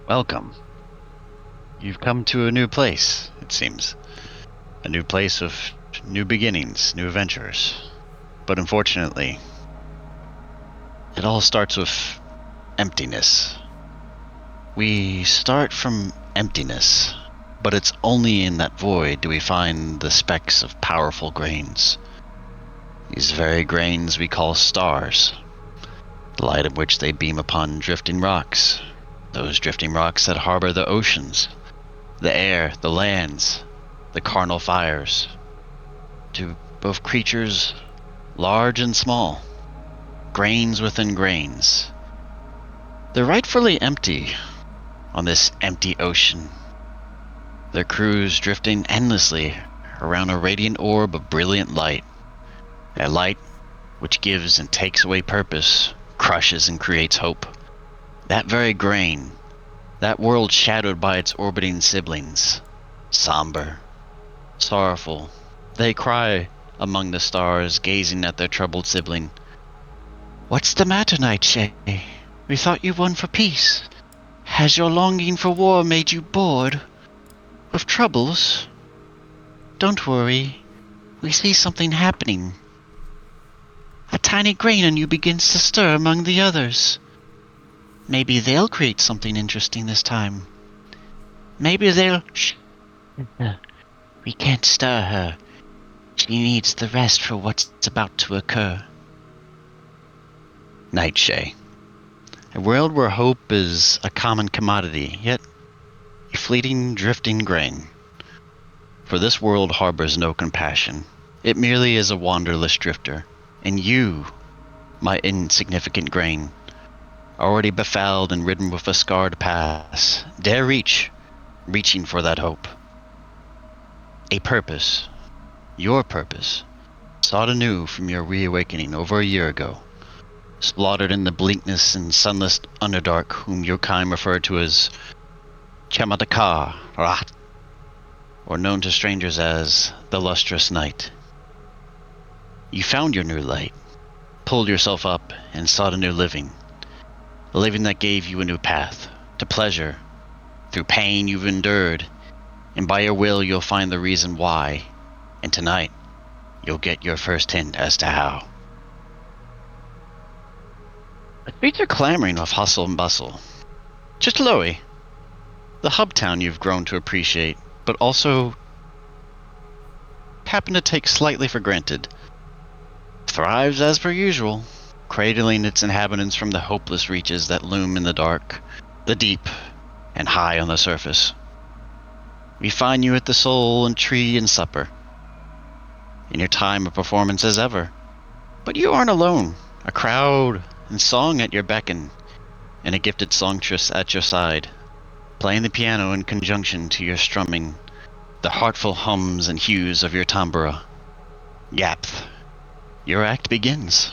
Welcome. You've come to a new place, it seems. A new place of new beginnings, new adventures. But unfortunately, it all starts with emptiness. We start from emptiness, but it's only in that void do we find the specks of powerful grains. These very grains we call stars, the light of which they beam upon drifting rocks, those drifting rocks that harbor the oceans, the air, the lands, the carnal fires, to both creatures large and small, grains within grains. They're rightfully empty on this empty ocean, their crews drifting endlessly around a radiant orb of brilliant light, a light which gives and takes away purpose, crushes and creates hope. That very grain, that world shadowed by its orbiting siblings, somber, sorrowful, they cry among the stars, gazing at their troubled sibling. "What's the matter, Nightshade? We thought you won for peace. Has your longing for war made you bored with troubles? Don't worry, we see something happening. A tiny grain in you begins to stir among the others. Maybe they'll create something interesting this time. Maybe they'll... Shh. We can't stir her. She needs the rest for what's about to occur." Nightshade. A world where hope is a common commodity, yet a fleeting, drifting grain. For this world harbors no compassion. It merely is a wanderless drifter. And you, my insignificant grain, already befouled and ridden with a scarred past, dare reach, reaching for that hope. A purpose, your purpose, sought anew from your reawakening over a year ago, slaughtered in the bleakness and sunless underdark, whom your kind referred to as Chamataka Rat, or known to strangers as the Lustrous Night. You found your new light, pulled yourself up, and sought a new living. A living that gave you a new path, to pleasure. Through pain you've endured, and by your will you'll find the reason why. And tonight, you'll get your first hint as to how. The streets are clamoring with hustle and bustle. Just Lowy, the hub town you've grown to appreciate, but also happen to take slightly for granted, thrives as per usual, cradling its inhabitants from the hopeless reaches that loom in the dark, the deep, and high on the surface. We find you at the Soul and Tree and Supper, in your time of performance as ever. But you aren't alone. A crowd and song at your beckon, and a gifted songstress at your side, playing the piano in conjunction to your strumming, the heartful hums and hues of your tambura. Gabth, your act begins.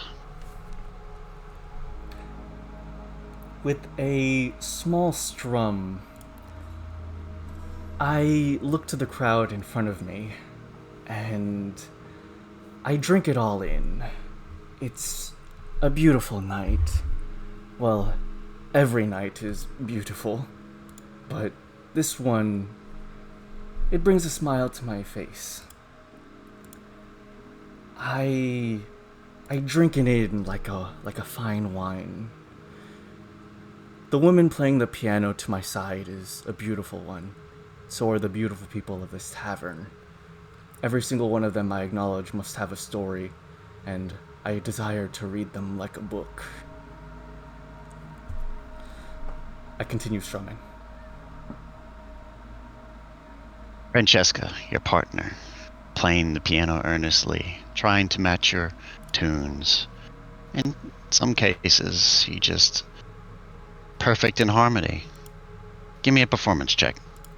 With a small strum, I look to the crowd in front of me, and I drink it all in. It's a beautiful night. Well, every night is beautiful, but this one, it brings a smile to my face. I drink it in like a fine wine. The woman playing the piano to my side is a beautiful one. So are the beautiful people of this tavern. Every single one of them I acknowledge must have a story, and I desire to read them like a book. I continue strumming. Francesca, your partner, playing the piano earnestly, trying to match your tunes. In some cases, you just perfect in harmony. Give me a performance check.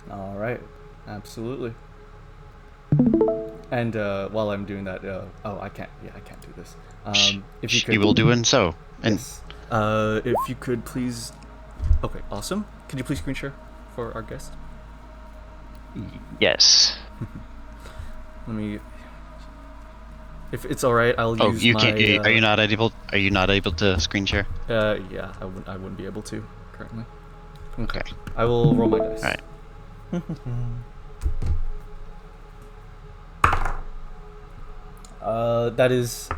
All right, absolutely. And while I'm doing that, I can't. Yeah, I can't do this. If you could, she will do and so. And yes. If you could please. Okay, awesome. Could you please screen share for our guest? yes. Let me. If it's all right, I'll use you my. can't. Are you not able? Are you not able to screen share? Yeah, I wouldn't be able to currently. Okay. I will roll my dice. All right. That is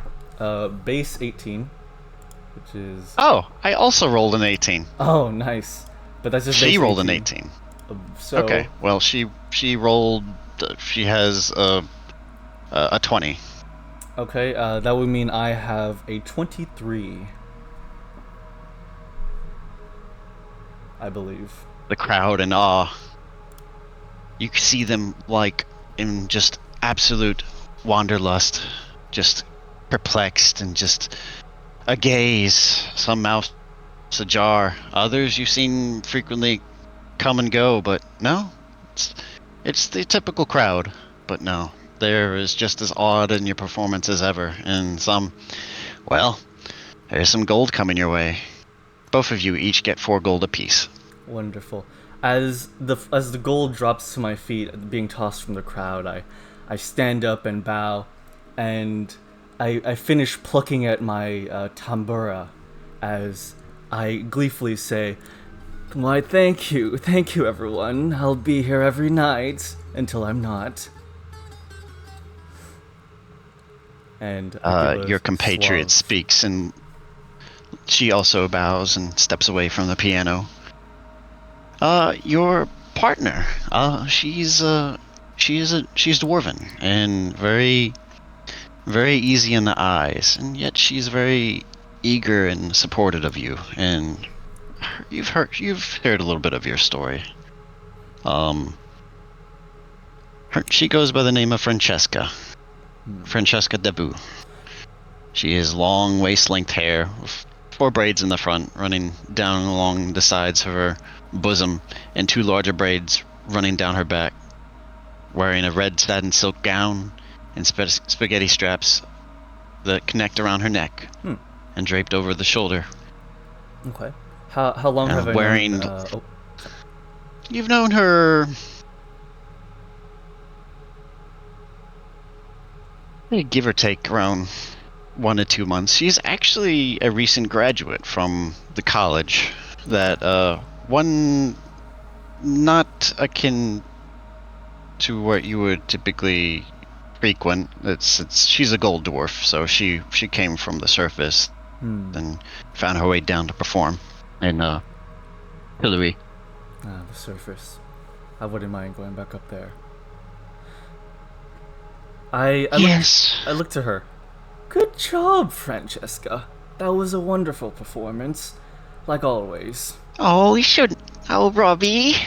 base 18, which is... Oh, I also rolled an 18. Oh, nice. But that's just She base rolled 18. an 18. So... Okay, well, she rolled... She has a 20. Okay, that would mean I have a 23. I believe. The crowd in awe. You can see them, like, in just absolute wanderlust. Just perplexed and just agaze. Some mouths ajar. Others you've seen frequently come and go, but no. It's the typical crowd, but no. There is just as odd in your performance as ever, and well, there's some gold coming your way. Both of you each get 4 gold apiece. Wonderful. As the gold drops to my feet, being tossed from the crowd, I stand up and bow, and I finish plucking at my tambura as I gleefully say, "Why, thank you everyone. I'll be here every night until I'm not." And your compatriot speaks, and she also bows and steps away from the piano. Your partner, she's dwarven and very, very easy in the eyes, and yet she's very eager and supportive of you. And you've heard a little bit of your story. She goes by the name of Francesca. Francesca Debu. She has long waist-length hair with 4 braids in the front, running down along the sides of her bosom, and 2 larger braids running down her back. Wearing a red satin silk gown and spaghetti straps that connect around her neck and draped over the shoulder. Okay. How long have I known... You've known her... give or take around 1 to 2 months. She's actually a recent graduate from the college that one not akin to what you would typically frequent. She's a gold dwarf, so she came from the surface and found her way down to perform in Hillary. The surface. I wouldn't mind going back up there. I looked to her. "Good job, Francesca. That was a wonderful performance, like always." Oh, we shouldn't. Oh, Robbie.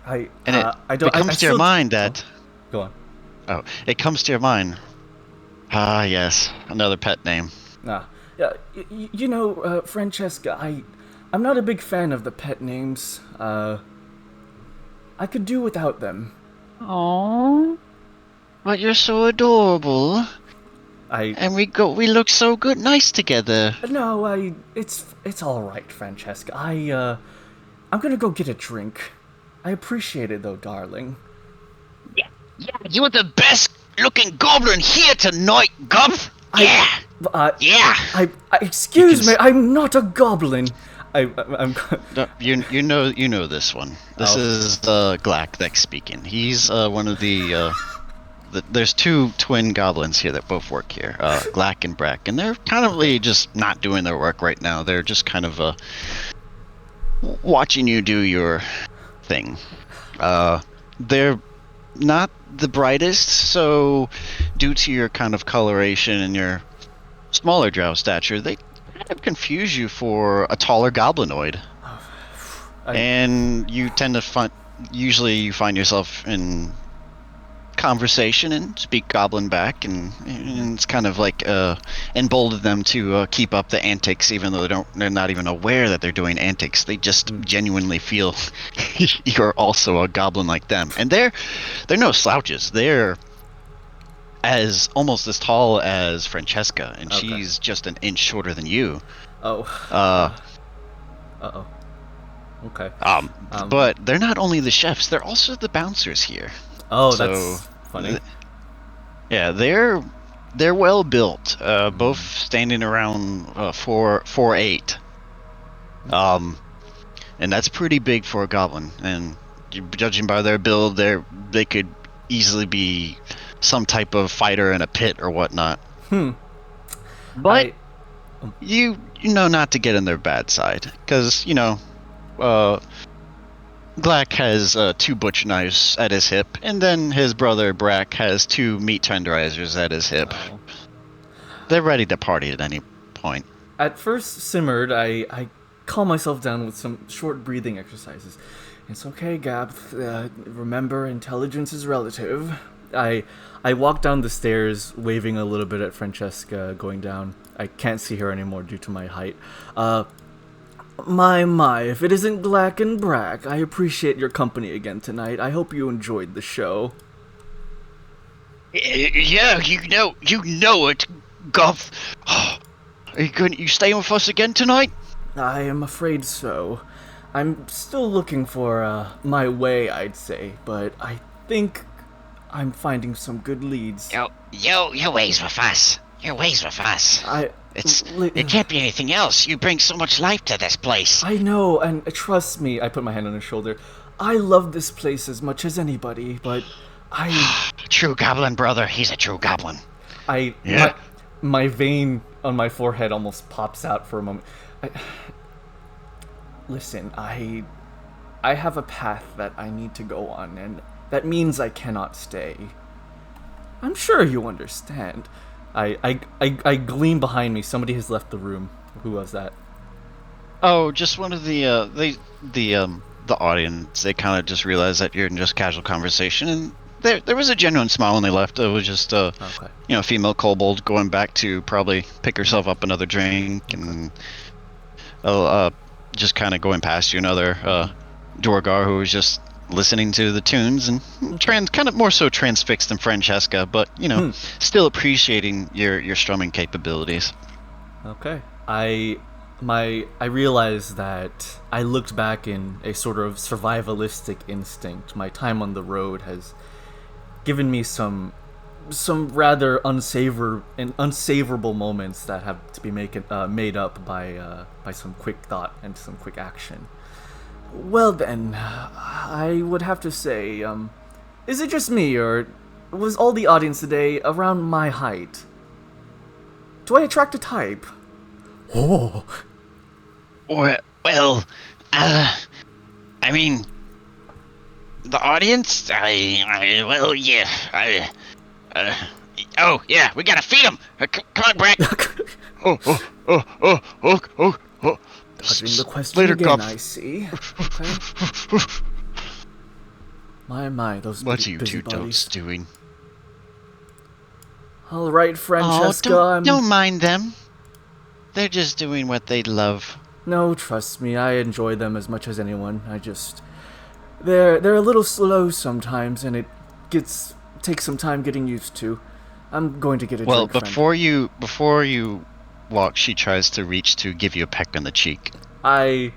It comes to your mind that... Go on. Oh, it comes to your mind. Ah, yes, another pet name. Yeah. Francesca, I'm not a big fan of the pet names. I could do without them. Oh, but you're so adorable. And we look so good, nice together. No, it's all right, Francesca. I'm gonna go get a drink. I appreciate it though, darling. Yeah, you are the best looking goblin here tonight, Gabth. Excuse me, I'm not a goblin. I'm. No, you know this one. This is Glack speaking. He's one of the. There's 2 twin goblins here that both work here, Glack and Brack, and they're kind of just not doing their work right now. They're just kind of watching you do your thing. They're not the brightest, so due to your kind of coloration and your smaller drow stature, they kind of confuse you for a taller goblinoid. And you tend to usually you find yourself in conversation and speak goblin back, and it's kind of emboldened them to keep up the antics, even though they're not even aware that they're doing antics. They just genuinely feel you're also a goblin like them, and they're no slouches. They're almost as tall as Francesca, and she's just an inch shorter than you. Okay. But they're not only the chefs; they're also the bouncers here. Oh, that's funny. Yeah, they're well built. Both standing around 4'8". And that's pretty big for a goblin. And judging by their build, they could easily be some type of fighter in a pit or whatnot. But you know not to get in their bad side, because Glack has 2 butcher knives at his hip, and then his brother Brack has 2 meat tenderizers at his hip. Oh. They're ready to party at any point. At first simmered, I calm myself down with some short breathing exercises. It's okay, Gabth. Remember, intelligence is relative. I walk down the stairs, waving a little bit at Francesca going down. I can't see her anymore due to my height. My, if it isn't Glack and Brack, I appreciate your company again tonight. I hope you enjoyed the show. Yeah, you know it, Gabth. Are you staying with us again tonight? I am afraid so. I'm still looking for my way, I'd say, but I think I'm finding some good leads. Your ways with us. Your ways with us. It can't be anything else. You bring so much life to this place. I know, and trust me, I put my hand on his shoulder. I love this place as much as anybody, but True goblin, brother. He's a true goblin. My vein on my forehead almost pops out for a moment. Listen, I have a path that I need to go on, and that means I cannot stay. I'm sure you understand. I gleam behind me. Somebody has left the room. Who was that? Oh, just one of the audience. They kind of just realized that you're in just casual conversation, and there was a genuine smile when they left. It was just a female kobold going back to probably pick herself up another drink, and just kind of going past you. Another Dorgar who was just listening to the tunes and kind of more so transfixed than Francesca, but still appreciating your strumming capabilities. Okay. I realized that I looked back in a sort of survivalistic instinct. My time on the road has given me some rather unsavourable moments that have to be made up by some quick thought and some quick action. Well then, I would have to say, is it just me, or was all the audience today around my height? Do I attract a type? Oh. Well, I mean, the audience, oh, yeah, we gotta feed him. Come on, Brack. Dodging the question Later, again, Gabth. I see. Okay. My, those What are you busy two bodies. dotes doing? All right, Francesca. Don't mind them. They're just doing what they love. No, trust me, I enjoy them as much as anyone. They're a little slow sometimes, and it takes some time getting used to. I'm going to get a drink, friend. before you walk, she tries to reach to give you a peck on the cheek. If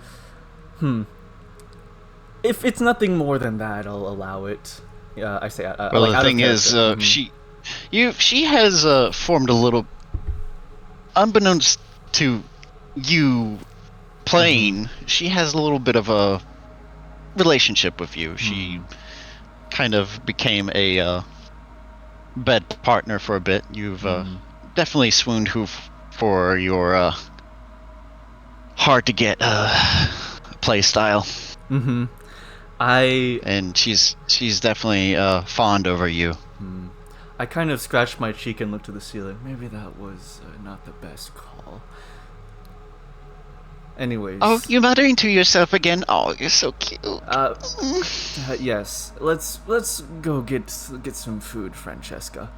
it's nothing more than that, I'll allow it. I say. Well, the thing is, she has formed a little, unbeknownst to you playing, she has a little bit of a relationship with you. She kind of became a bed partner for a bit. You've definitely swooned for your hard to get play style. And she's definitely fond over you. I kind of scratched my cheek and looked to the ceiling. Maybe that was not the best call. Anyways. Oh, you're muttering to yourself again. Oh, you're so cute. Yes. Let's go get some food, Francesca.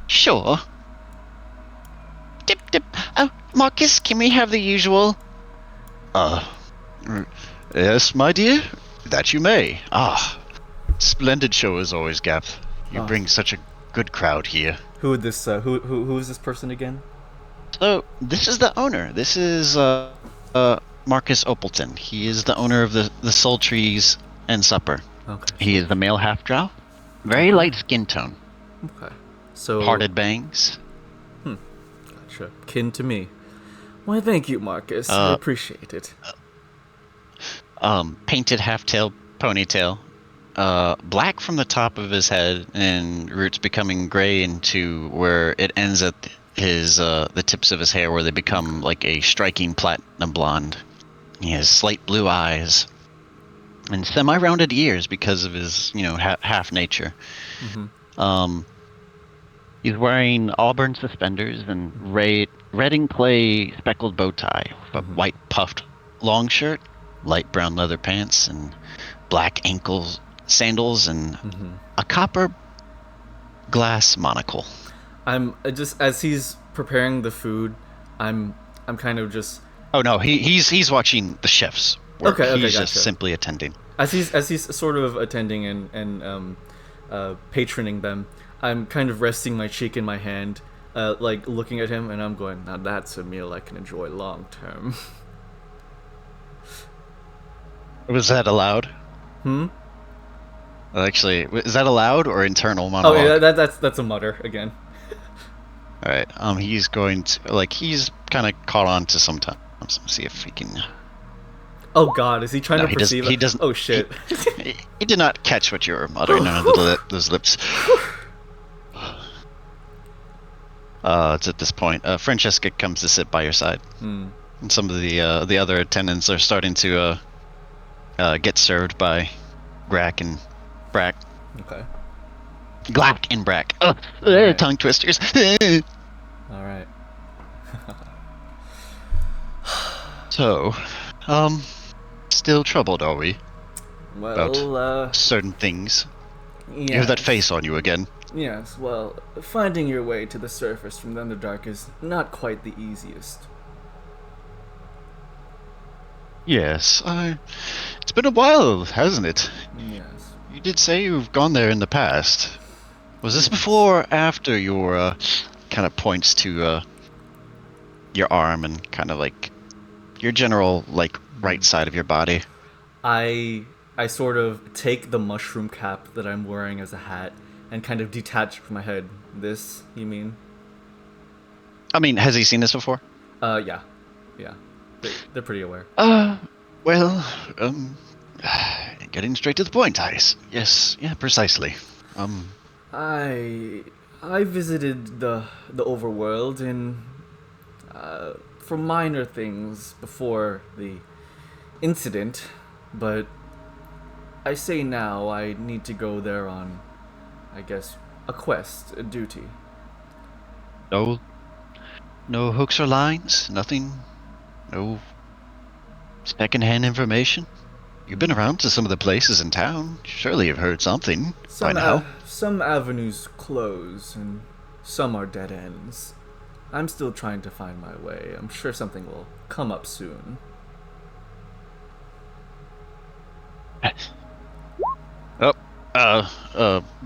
Sure. Dip. Oh, Marcus, can we have the usual? Yes, my dear. That you may. Splendid show as always, Gabth. You bring such a good crowd here. Who is this person again? So, this is the owner. This is Marcus Opalton. He is the owner of the Soul Trees and Supper. Okay. He is the male half-drow. Very light skin tone. Okay. So Parted bangs. Gotcha. Kin to me. Why, thank you, Marcus. I appreciate it. Painted half-tail ponytail. Black from the top of his head and roots becoming gray into where it ends at his the tips of his hair where they become like a striking platinum blonde. He has slight blue eyes and semi-rounded ears because of his, half nature. Mm-hmm. He's wearing auburn suspenders and red and clay speckled bow tie, a white puffed long shirt, light brown leather pants, and black ankles sandals, and a copper glass monocle. I'm just as he's preparing the food. I'm kind of just. Oh no, he's watching the chefs work. Okay, he's gotcha. Just simply attending. As he's sort of attending and patroning them, I'm kind of resting my cheek in my hand, like looking at him, and I'm going, now that's a meal I can enjoy long term. Was that allowed? Actually, is that allowed or internal monologue? Oh yeah, that's a mutter again. All right. He's going to he's kind of caught on to sometimes. Let's see if he can. Oh God, is he trying to perceive? He doesn't. Oh shit. He did not catch what you were muttering under those lips. It's at this point. Francesca comes to sit by your side, and some of the other attendants are starting to get served by Grack and Brack. Okay. Glack and Brack. Right. Tongue twisters. All right. So, still troubled, are we? Well, about certain things. Yes. You have that face on you again. Yes, well, finding your way to the surface from the Underdark is not quite the easiest. Yes, it's been a while, hasn't it? Yes. You did say you've gone there in the past. Was this before or after your, kind of points to, your arm and kind of like your general, right side of your body? I sort of take the mushroom cap that I'm wearing as a hat and kind of detach it from my head. This, you mean? I mean, has he seen this before? Yeah. They're pretty aware. Well, getting straight to the point, Ice. Yes, yeah, precisely. I visited the overworld and for minor things before the incident, but I say now I need to go there on, I guess, a quest, a duty. No hooks or lines? Nothing? No second-hand information? You've been around to some of the places in town. Surely you've heard something by now. Some avenues close, and some are dead ends. I'm still trying to find my way. I'm sure something will come up soon.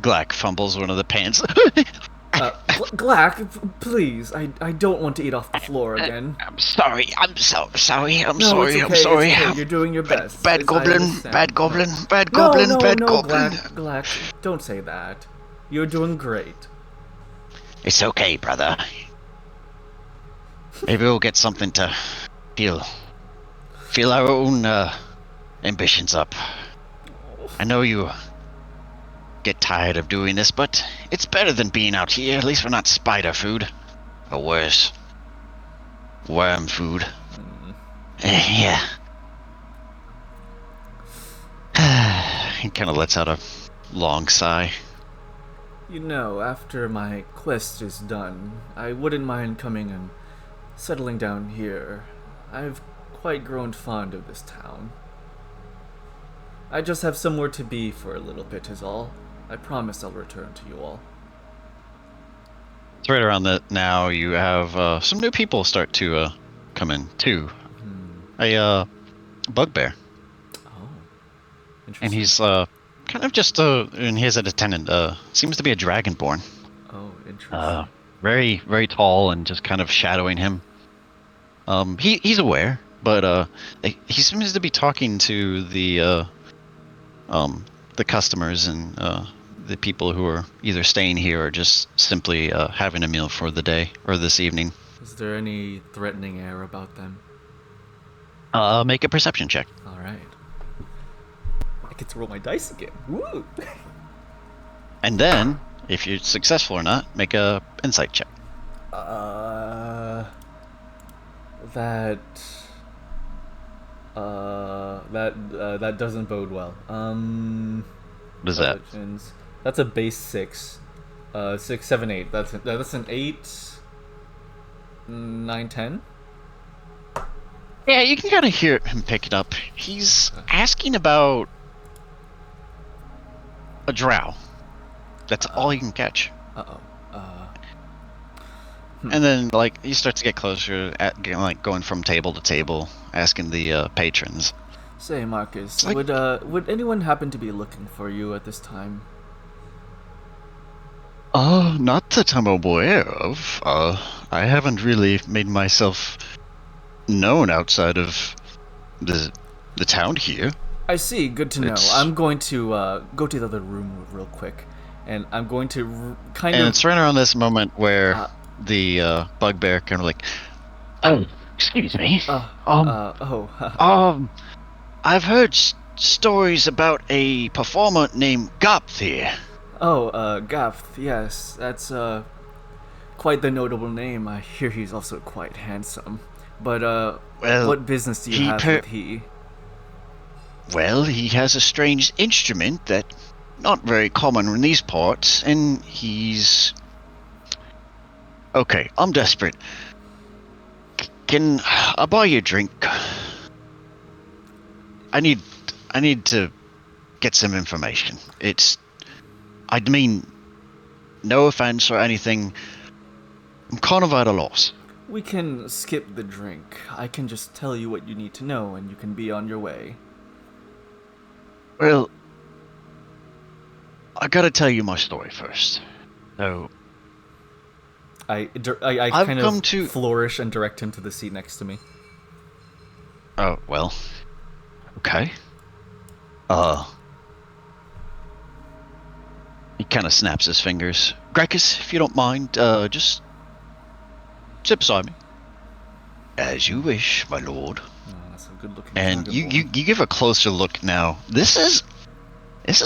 Glack fumbles one of the pants. Glack, please, I don't want to eat off the floor again. I'm sorry. I'm so sorry. I'm No, sorry. it's okay, I'm sorry. it's okay. You're doing your best. Bad I goblin. understand. Bad goblin. Bad No, goblin. no, Bad no, goblin. Glack, don't say that. You're doing great. It's okay, brother. Maybe we'll get something to feel our own ambitions up. I know you get tired of doing this, but it's better than being out here. At least we're not spider food. Or worse. Worm food. Yeah. He kind of lets out a long sigh. You know, after my quest is done, I wouldn't mind coming and settling down here. I've quite grown fond of this town. I just have somewhere to be for a little bit is all. I promise I'll return to you all. It's right around that now you have some new people start to come in too. A bugbear. Oh, interesting. And he's kind of just and he has an attendant. Seems to be a dragonborn. Oh, interesting. Very, very tall and just kind of shadowing him. He's aware, but he seems to be talking to the customers and the people who are either staying here or just simply having a meal for the day or this evening. Is there any threatening air about them? Make a perception check. Alright. I get to roll my dice again. Woo! And then, if you're successful or not, make a insight check. That doesn't bode well. What is that? Intelligence. That's a base 6. 6, 7, 8. That's an 8, 9, 10. Yeah, you can kind of hear him pick it up. He's asking about a drow. That's all you can catch. And then, like, he starts to get closer, going from table to table, asking the patrons. Say, Marcus, Like- would anyone happen to be looking for you at this time? Not that I'm aware of. I haven't really made myself known outside of the town here. I see. Good to know. It's- I'm going to go to the other room real quick, and I'm going to kind And of. it's right around this moment where the bugbear kind of like, oh, excuse me. I've heard stories about a performer named Gabth here. Gabth. Yes, that's quite the notable name. I hear he's also quite handsome. But Well, what business do you have with he? Well, he has a strange instrument that not very common in these parts, and he's... Okay, I'm desperate. Can I buy you a drink? I need to get some information. I mean, no offense or anything. I'm kind of at a loss. We can skip the drink. I can just tell you what you need to know, and you can be on your way. Well, I gotta tell you my story first. So, I I've kind come of to- flourish and direct him to the seat next to me. oh, well. Okay. He kind of snaps his fingers. Gracchus, if you don't mind, just sit beside me. As you wish, my lord. Oh, that's a good-looking And dragonborn. you give a closer look now. This is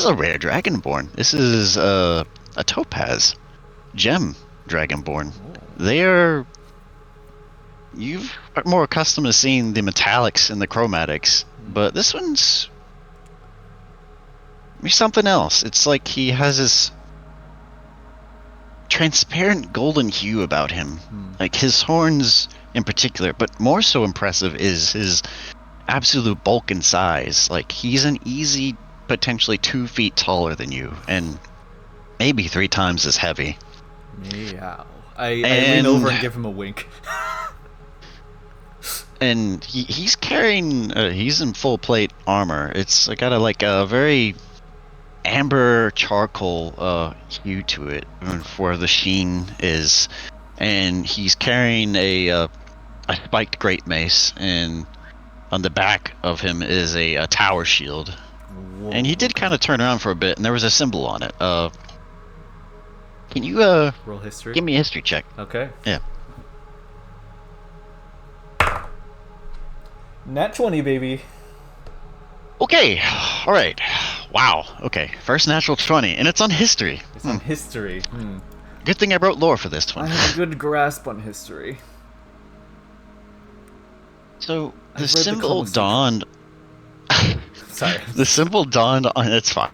a rare dragonborn. This is a topaz gem dragonborn. They're you are more accustomed to seeing the metallics and the chromatics, but this one's something else. It's like he has this transparent golden hue about him. Like his horns in particular, but more so impressive is his absolute bulk and size. Like he's an easy, potentially 2 feet taller than you, and maybe 3 times as heavy. Meow. I lean over and give him a wink. And he's carrying, he's in full plate armor. It's got a very amber charcoal hue to it, where the sheen is. And he's carrying a spiked great mace, and on the back of him is a tower shield. Whoa. And he did kind of turn around for a bit, and there was a symbol on it. Can you Roll history. give me a history check? Okay. Yeah. Nat 20, baby. Okay, all right. Wow. Okay, first natural 20, and it's on history. It's on history. Good thing I wrote lore for this I one. have a good grasp on history. So I've the read the symbol comics. dawned. Sorry. The symbol dawned on. It's fine.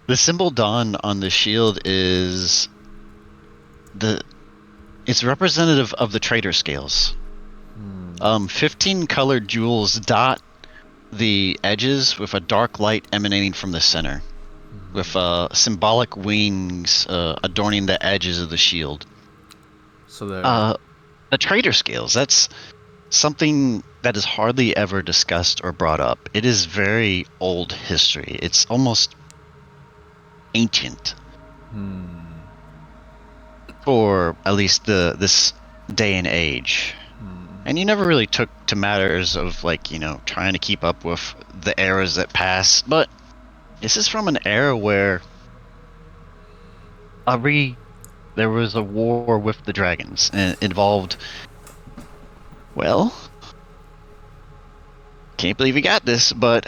The symbol dawned on the shield is it's representative of the traitor scales. 15 colored jewels dot the edges with a dark light emanating from the center, with symbolic wings adorning the edges of the shield. So there. The traitor scales, that's something that is hardly ever discussed or brought up. It is very old history. It's almost ancient. For at least this day and age. And you never really took to matters of trying to keep up with the eras that pass, but this is from an era where there was a war with the dragons, and it involved Well, can't believe you got this, but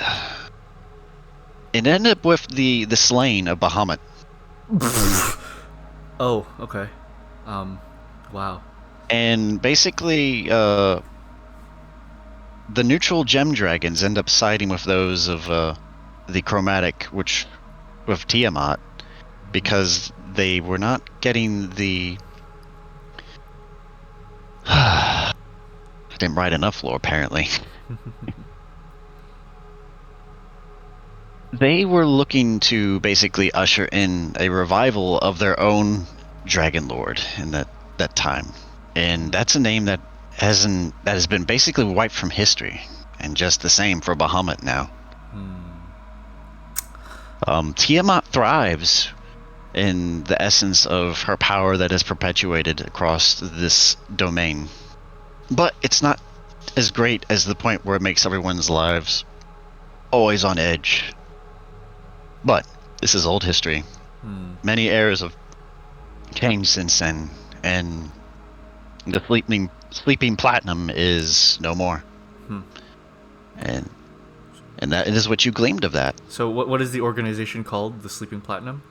it ended up with the slaying of Bahamut. Oh, okay. Wow. And basically, the neutral gem dragons end up siding with those of the chromatic, which with Tiamat, because they were not getting the. I didn't write enough lore, apparently. They were looking to basically usher in a revival of their own Dragon Lord in that time, and that's a name that has been basically wiped from history, and just the same for Bahamut now. Tiamat thrives in the essence of her power that is perpetuated across this domain, but it's not as great as the point where it makes everyone's lives always on edge. But this is old history. Many eras have changed since then, and the sleeping platinum is no more. And that is what you gleaned of that. So what is the organization called? The Sleeping Platinum?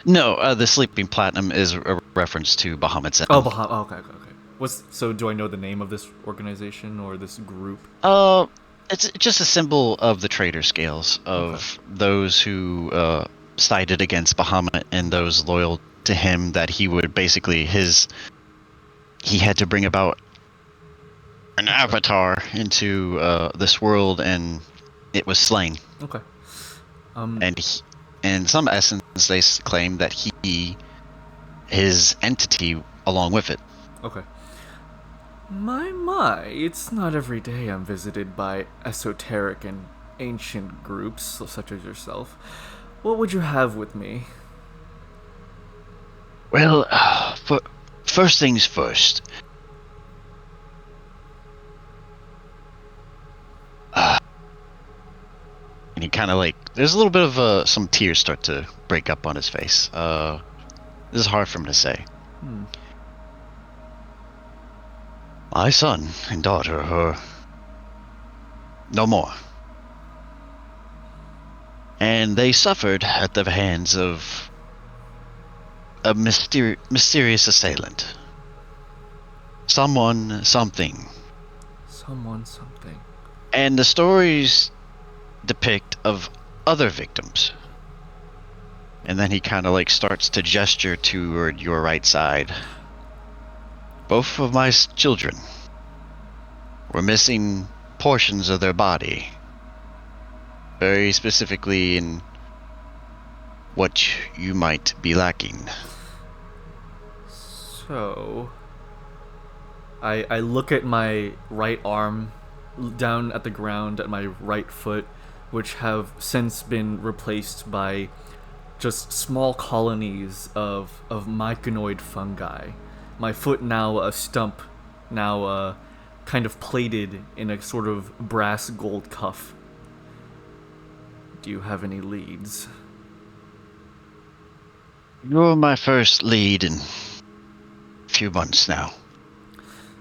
No, the sleeping platinum is a reference to Bahamut's end. Oh, okay. So do I know the name of this organization or this group? It's just a symbol of the traitor scales of those who sided against Bahamut and those loyal to him, that he would basically he had to bring about an avatar into this world, and it was slain. Okay. And in some essence, they claim that his entity along with it. Okay. My, it's not every day I'm visited by esoteric and ancient groups such as yourself. What would you have with me? Well, first things first. And he kind of there's a little bit of some tears start to break up on his face. This is hard for him to say. My son and daughter are no more. And they suffered at the hands of a mysterious assailant. Someone, something. And the stories depict of other victims. And then he kind of starts to gesture toward your right side. Both of my children were missing portions of their body. Very specifically in what you might be lacking. So, I look at my right arm, down at the ground at my right foot, which have since been replaced by just small colonies of myconoid fungi. My foot now a stump, now kind of plated in a sort of brass gold cuff. Do you have any leads? You're my first lead in a few months now.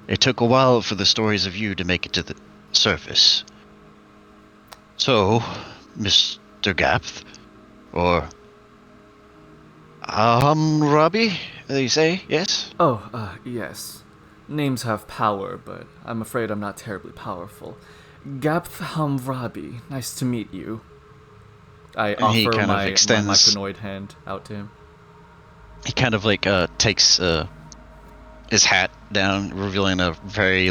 It took a while for the stories of you to make it to the surface. So, Mr. Gabth, or Haumvrabi, you say, yes? Oh, yes. Names have power, but I'm afraid I'm not terribly powerful. Gabth Haumvrabi, nice to meet you. I offer my myconoid hand out to him. He kind of takes his hat down, revealing a very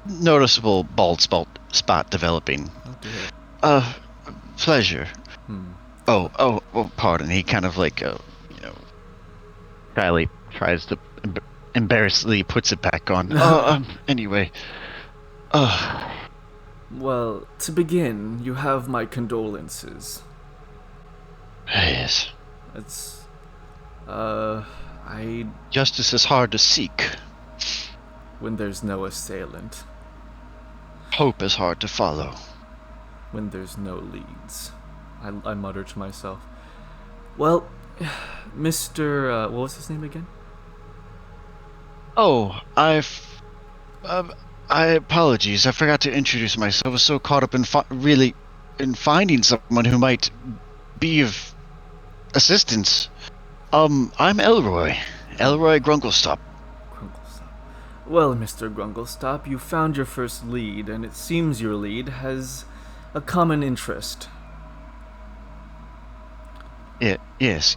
noticeable bald spot developing. Oh dear. Pleasure. Oh, pardon. He kind of Kylie tries to embarrassedly puts it back on. Anyway. Well, to begin, you have my condolences. Yes. It's, Justice is hard to seek. when there's no assailant. Hope is hard to follow. When there's no leads. I mutter to myself. Well, Mr. What was his name again? Oh, I apologies. I forgot to introduce myself. I was so caught up in in finding someone who might be of assistance. I'm Elroy. Elroy Grunglestop. Grunglestop. Well, Mr. Grunglestop, you found your first lead, and it seems your lead has a common interest. Yes.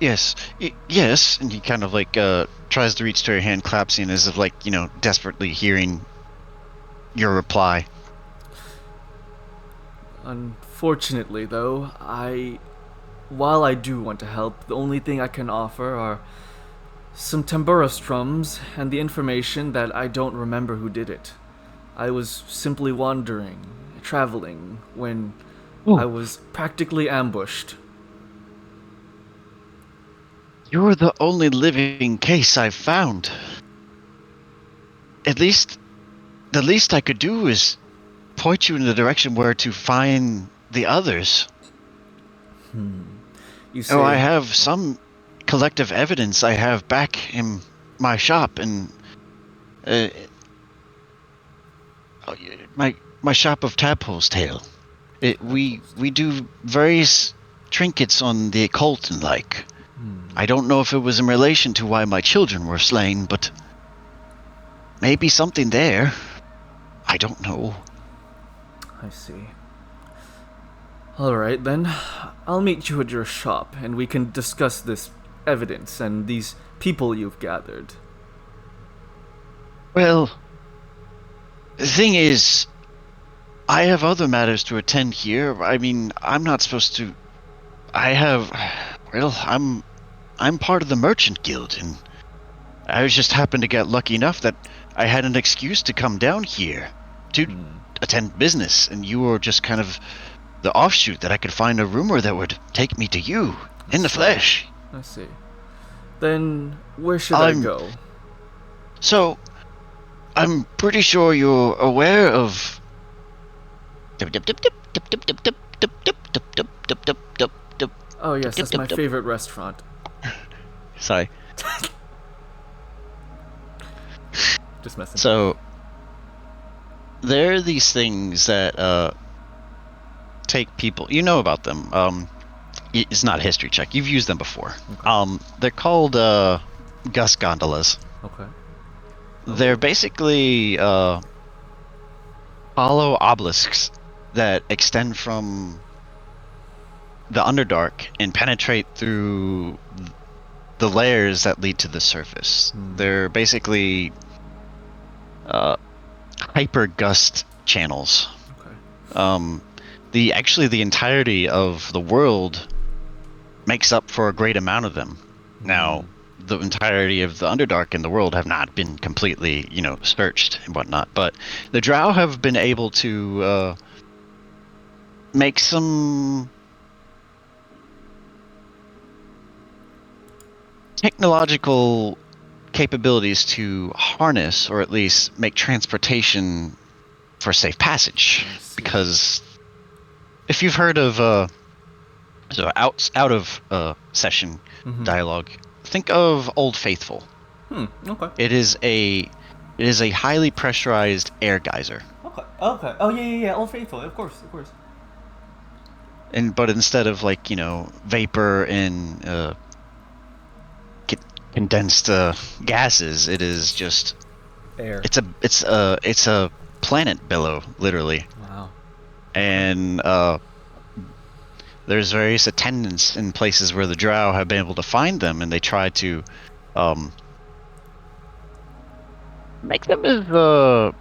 And he kind of like tries to reach to her hand, claps in as if like desperately hearing your reply. Unfortunately, though, while I do want to help, the only thing I can offer are some tambura strums and the information that I don't remember who did it. I was simply wandering, traveling, when I was practically ambushed. You're the only living case I've found. At least, the least I could do is point you in the direction where to find the others. You say, I have some collective evidence I have back in my shop, and my shop of Tadpole's Tail. We do various trinkets on the occult and like. I don't know if it was in relation to why my children were slain, but maybe something there. I don't know. I see. Alright then, I'll meet you at your shop, and we can discuss this evidence and these people you've gathered. Well, the thing is, I have other matters to attend here. I mean, I'm not supposed to... I'm part of the Merchant Guild, and I just happened to get lucky enough that I had an excuse to come down here to attend business, and you were just kind of the offshoot that I could find a rumor that would take me to you in the flesh. I see. Then, where should I go? So, I'm pretty sure you're aware of... Oh yes, that's my favorite restaurant. Sorry. Just messing. So, there are these things that take people... You know about them. It's not a history check. You've used them before. Okay. They're called Gus Gondolas. Okay. They're basically hollow obelisks that extend from the Underdark and penetrate through the layers that lead to the surface. They're basically hyper-gust channels. Okay. The entirety of the world makes up for a great amount of them. Now, the entirety of the Underdark in the world have not been completely, searched and whatnot, but the Drow have been able to make some technological capabilities to harness, or at least make transportation for safe passage. Because if you've heard of out of session dialogue, think of Old Faithful. Okay. It is a highly pressurized air geyser. Okay. Oh yeah. Old Faithful, of course. But instead of vapor and condensed gases, it is just air. It's a planet billow, literally. Wow. And there's various attendants in places where the Drow have been able to find them, and they try to make them as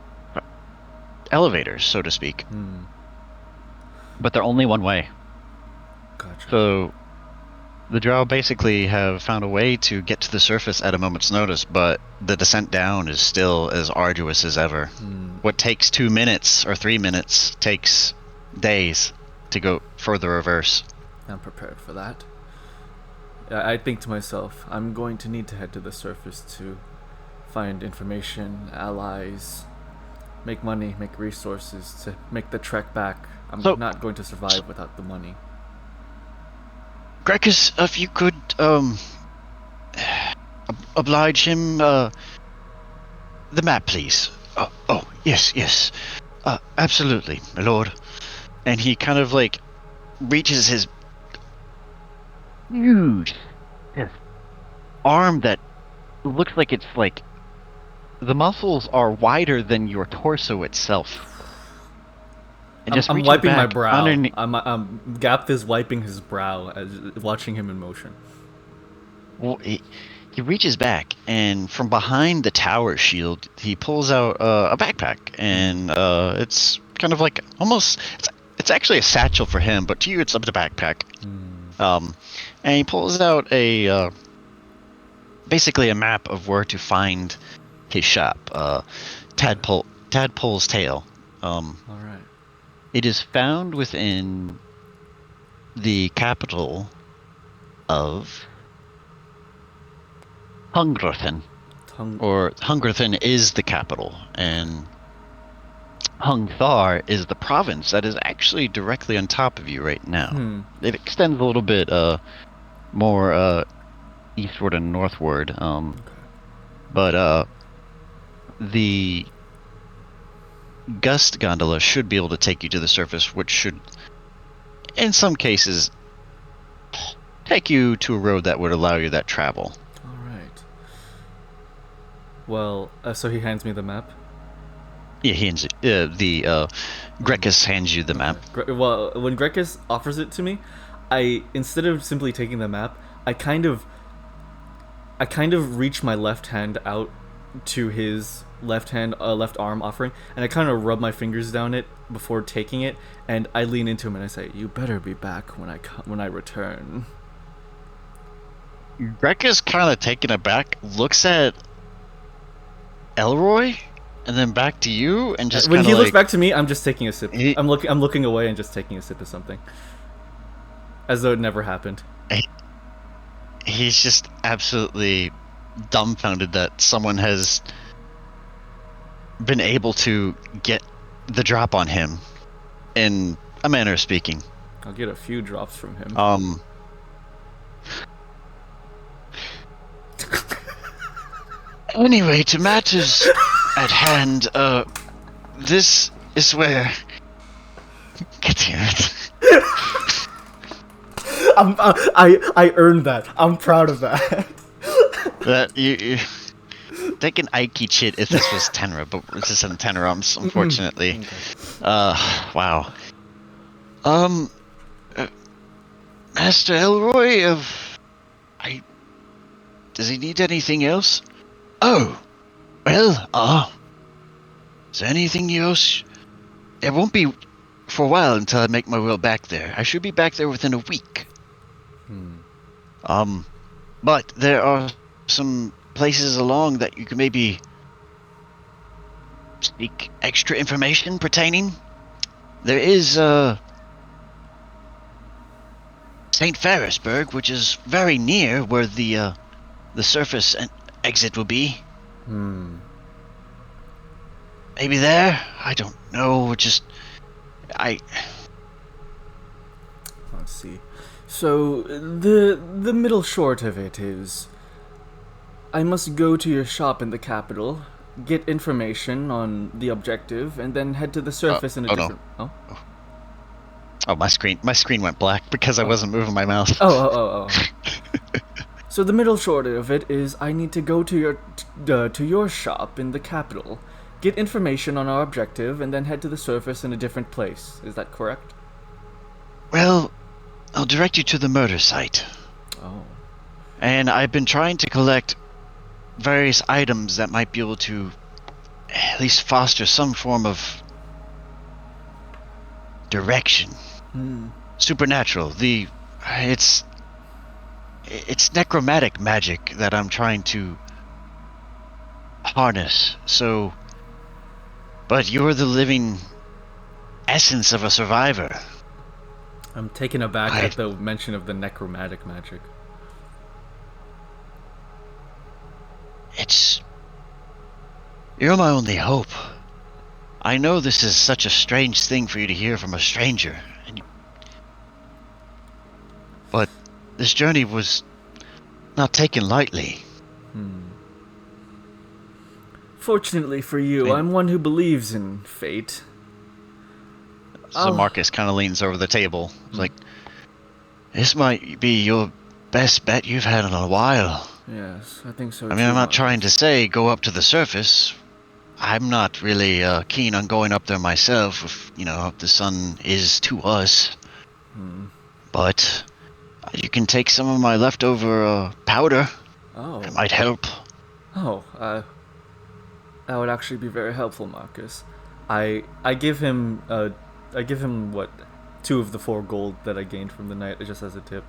elevators, so to speak. But they're only one way. Gotcha. So the Drow basically have found a way to get to the surface at a moment's notice, but the descent down is still as arduous as ever. What takes 2 minutes or 3 minutes takes days to go further reverse. I'm prepared for that. I think to myself, I'm going to need to head to the surface to find information, allies, make money, make resources to make the trek back. I'm not going to survive without the money. Grekus, if you could oblige him, the map, please. Oh, yes. Absolutely, my lord. And he kind of like reaches his huge arm that looks like it's like the muscles are wider than your torso itself. And I'm reaches wiping my back brow. underneath- Gabth is wiping his brow as watching him in motion. Well, he reaches back, and from behind the tower shield, he pulls out a backpack, and it's kind of like almost it's actually a satchel for him, but to you it's a backpack. And he pulls out a basically a map of where to find his shop, Tadpole's Tail. All right. It is found within the capital of Hungrothen. Or Hungrothen is the capital, and Hungthar is the province that is actually directly on top of you right now. It extends a little bit more eastward and northward, but the gust gondola should be able to take you to the surface, which should, in some cases, take you to a road that would allow you that travel. All right. Well, so he hands me the map. Yeah, he hands Grekus hands you the map. Well, when Grekus offers it to me, instead of simply taking the map, I kind of reach my left hand out to his left arm offering, and I kind of rub my fingers down it before taking it, and I lean into him and I say, "You better be back when I return." Grekus, kind of taken aback, looks at Elroy, and then back to you, and just when he looks like, back to me, I'm just taking a sip. I'm looking away and just taking a sip of something, as though it never happened. He's just absolutely dumbfounded that someone has been able to get the drop on him, in a manner of speaking. I'll get a few drops from him. Anyway, to matters at hand, this is where... Get here. I earned that. I'm proud of that. That you take an Aiki chit if this was Tenra, but this isn't Tenra, unfortunately. Wow. Master Elroy does he need anything else? Oh, well, is there anything else? It won't be for a while until I make my way back there. I should be back there within a week. But there are some places along that you can maybe seek extra information pertaining. There is St. Ferrisburg, which is very near where the surface exit will be. Maybe there? I don't know. Let's see. So the middle short of it is, I must go to your shop in the capital, get information on the objective, and then head to the surface in a different... No. Oh, my screen went black because I wasn't moving my mouse. Oh. So the middle short of it is, I need to go to your shop in the capital, get information on our objective, and then head to the surface in a different place. Is that correct? Well, I'll direct you to the murder site. Oh. And I've been trying to collect various items that might be able to at least foster some form of direction. Supernatural. It's necromantic magic that I'm trying to harness. So, but you're the living essence of a survivor. I'm taken aback at the mention of the necromantic magic. You're my only hope. I know this is such a strange thing for you to hear from a stranger, but this journey was not taken lightly. Fortunately for you, I'm one who believes in fate. So Marcus kind of leans over the table. It's like, this might be your best bet you've had in a while. Yes, I think so I too, mean, I'm not Marcus. trying to say go up to the surface. I'm not really keen on going up there myself, if the sun is to us. But you can take some of my leftover powder. Oh. It might help. Oh, that would actually be very helpful, Marcus. I give him what, 2 of the 4 gold that I gained from the night just as a tip.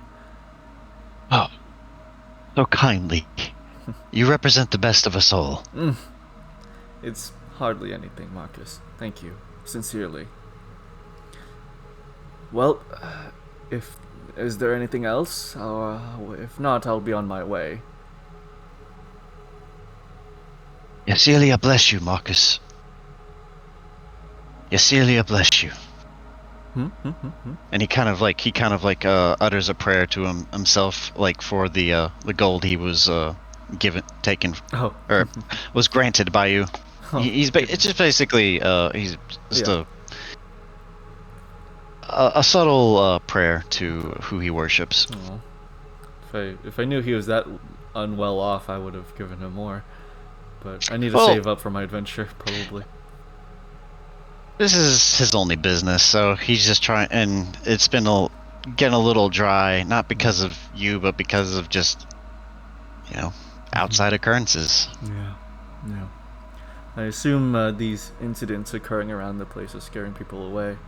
Oh, so kindly. You represent the best of us all. It's hardly anything, Marcus. Thank you, sincerely. Well, is there anything else? If not, I'll be on my way. Yasilia bless you, Marcus. Yasilia bless you. And he kind of utters a prayer to himself, like for the gold he was taken, or was granted by you. It's just basically he's just a subtle prayer to who he worships. If I knew he was that unwell off, I would have given him more. But I need to save up for my adventure, probably. This is his only business, so he's just trying, and it's been getting a little dry, not because of you, but because of just, outside occurrences. Yeah. I assume these incidents occurring around the place are scaring people away.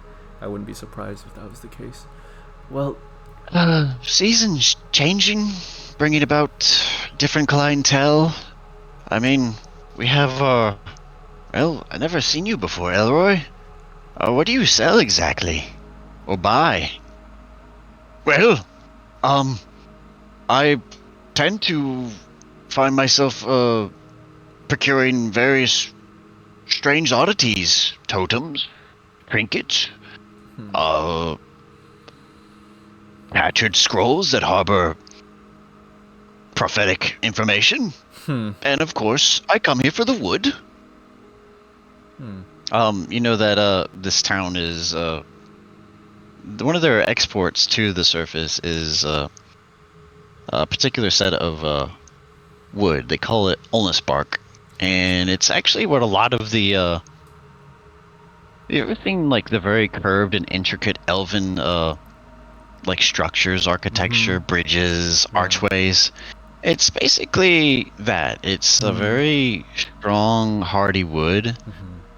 I wouldn't be surprised if that was the case. Well, seasons changing, bringing about different clientele. I mean, we have I never seen you before, Elroy. What do you sell exactly? Or buy? Well, I tend to find myself, procuring various strange oddities, totems, trinkets, tattooed scrolls that harbor prophetic information. And of course, I come here for the wood. You know that this town is one of their exports to the surface is a particular set of wood. They call it ulnus bark, and it's actually what a lot of the you ever seen like the very curved and intricate elven like structures, architecture, bridges, archways? It's basically that. It's a very strong, hardy wood,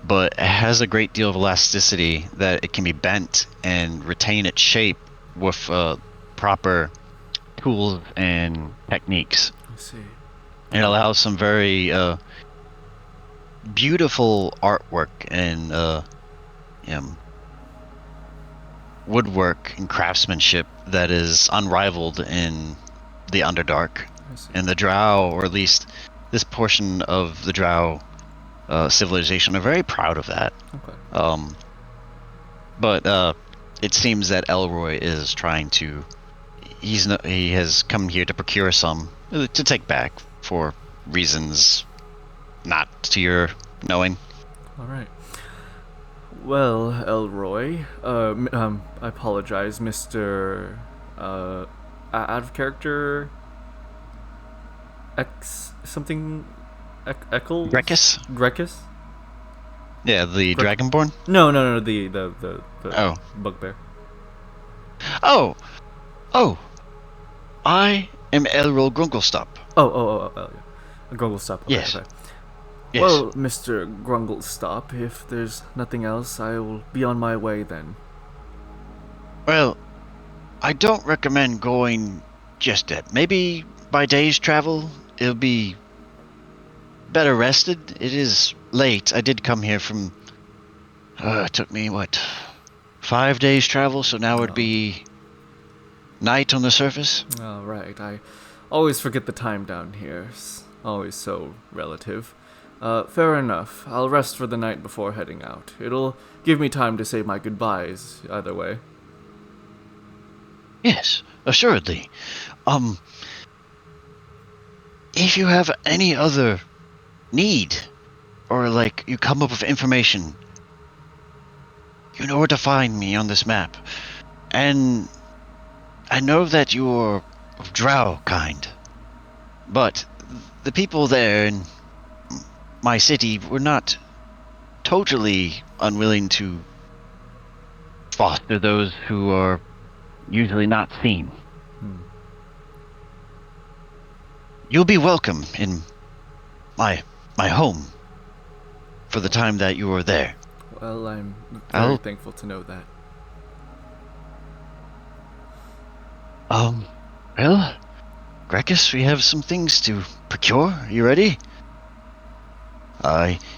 but it has a great deal of elasticity that it can be bent and retain its shape with proper tools and techniques. I see. It allows some very beautiful artwork and woodwork and craftsmanship that is unrivaled in the Underdark. And the Drow, or at least this portion of the Drow civilization, are very proud of that. Okay. But it seems that Elroy is trying to. He has come here to procure some to take back for reasons not to your knowing. All right. Well, Elroy, I apologize, Mr. Out of character. Eccles? Grecus? Yeah, the Dragonborn? No, the bugbear. Oh, I am Elroy Grunglestop. Yeah. Grunglestop. Okay, Yes. okay. Yes. Well, Mr. Grunglestop, if there's nothing else, I will be on my way then. Well, I don't recommend going just yet. Maybe by day's travel, it'll be better rested. It is late. I did come here from. It took me 5 days travel, so now it'd be night on the surface. Oh, right. I always forget the time down here. It's always so relative. Fair enough. I'll rest for the night before heading out. It'll give me time to say my goodbyes, either way. Yes, assuredly. If you have any other need or like you come up with information, you know where to find me on this map. And I know that you're of Drow kind, but the people there in my city were not totally unwilling to foster those who are usually not seen. You'll be welcome in my home for the time that you are there. Well, I'm very thankful to know that. Well, Gracchus, we have some things to procure. Are you ready?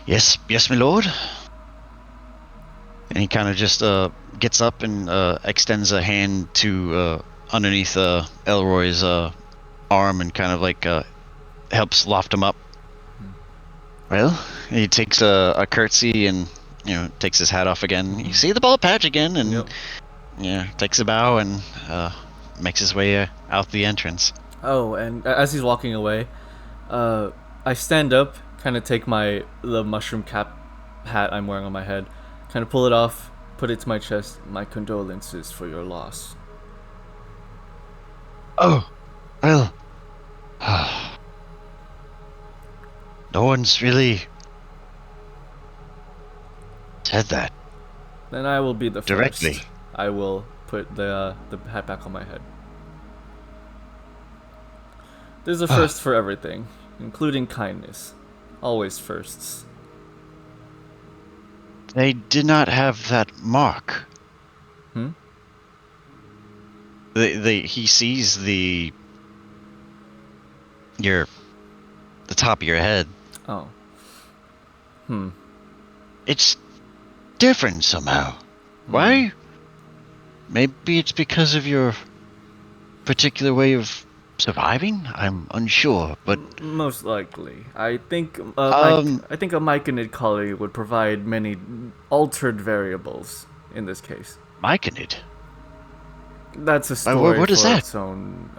Yes, my lord. And he kind of just gets up and extends a hand to underneath Elroy's arm and kind of like helps loft him up. Well, he takes a curtsy and takes his hat off again. You see the bald patch again, and takes a bow and makes his way out the entrance. Oh, and as he's walking away, I stand up, kind of take the mushroom cap hat I'm wearing on my head, kind of pull it off, put it to my chest. My condolences for your loss. Oh, well, no one's really said that. Then I will be the directly. first. I will put the hat back on my head. There's a first for everything, including kindness. Always firsts. They did not have that mark. He sees the top of your head. Oh. It's different somehow. Why? Maybe it's because of your particular way of surviving? I'm unsure, but most likely. I think I think a myconid colony would provide many altered variables in this case. myconid. That's a story what is for that? its own.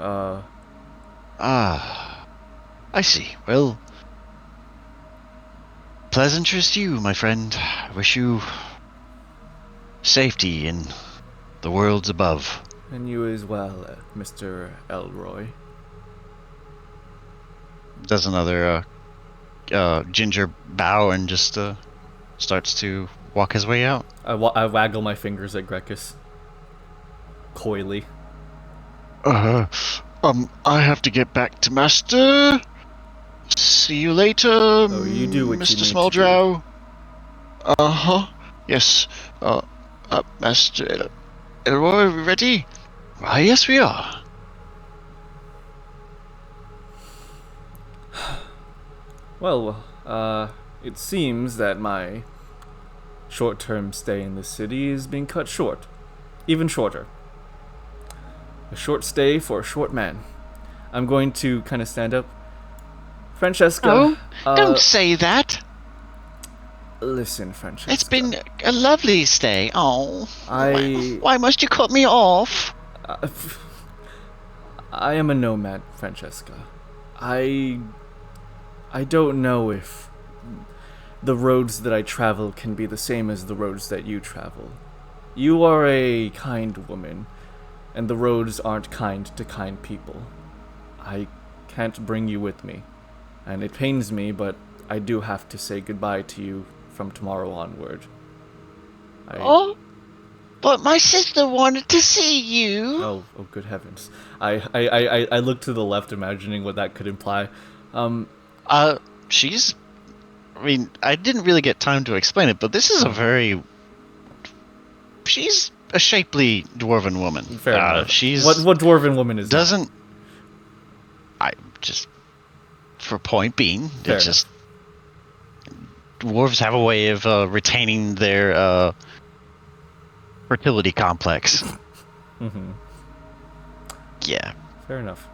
I see. Well, pleasantries to you, my friend. I wish you safety in the worlds above. And you as well, Mr. Elroy. Does another ginger bow and just starts to walk his way out. I waggle my fingers at Gracchus. Coyly. I have to get back to Master. See you later, Oh, you do what Mr. you need Small to do. Drow. Yes. Master Elroy, are we ready? Why, yes, we are. Well, it seems that my short-term stay in the city is being cut short. Even shorter. A short stay for a short man. I'm going to kind of stand up. Francesca. Oh, don't say that. Listen, Francesca. It's been a lovely stay. Oh, I why must you cut me off? I am a nomad, Francesca. I don't know if the roads that I travel can be the same as the roads that you travel. You are a kind woman, and the roads aren't kind to kind people. I can't bring you with me, and it pains me, but I do have to say goodbye to you from tomorrow onward. Oh, but my sister wanted to see you. Oh, good heavens. I look to the left, imagining what that could imply. She's... I mean, I didn't really get time to explain it, but this is a very... She's a shapely dwarven woman. Fair enough. She's... What dwarven woman is Doesn't... I just... For point being, Fair it's just... Dwarves have a way of retaining their fertility complex. Mm-hmm. Yeah. Fair enough.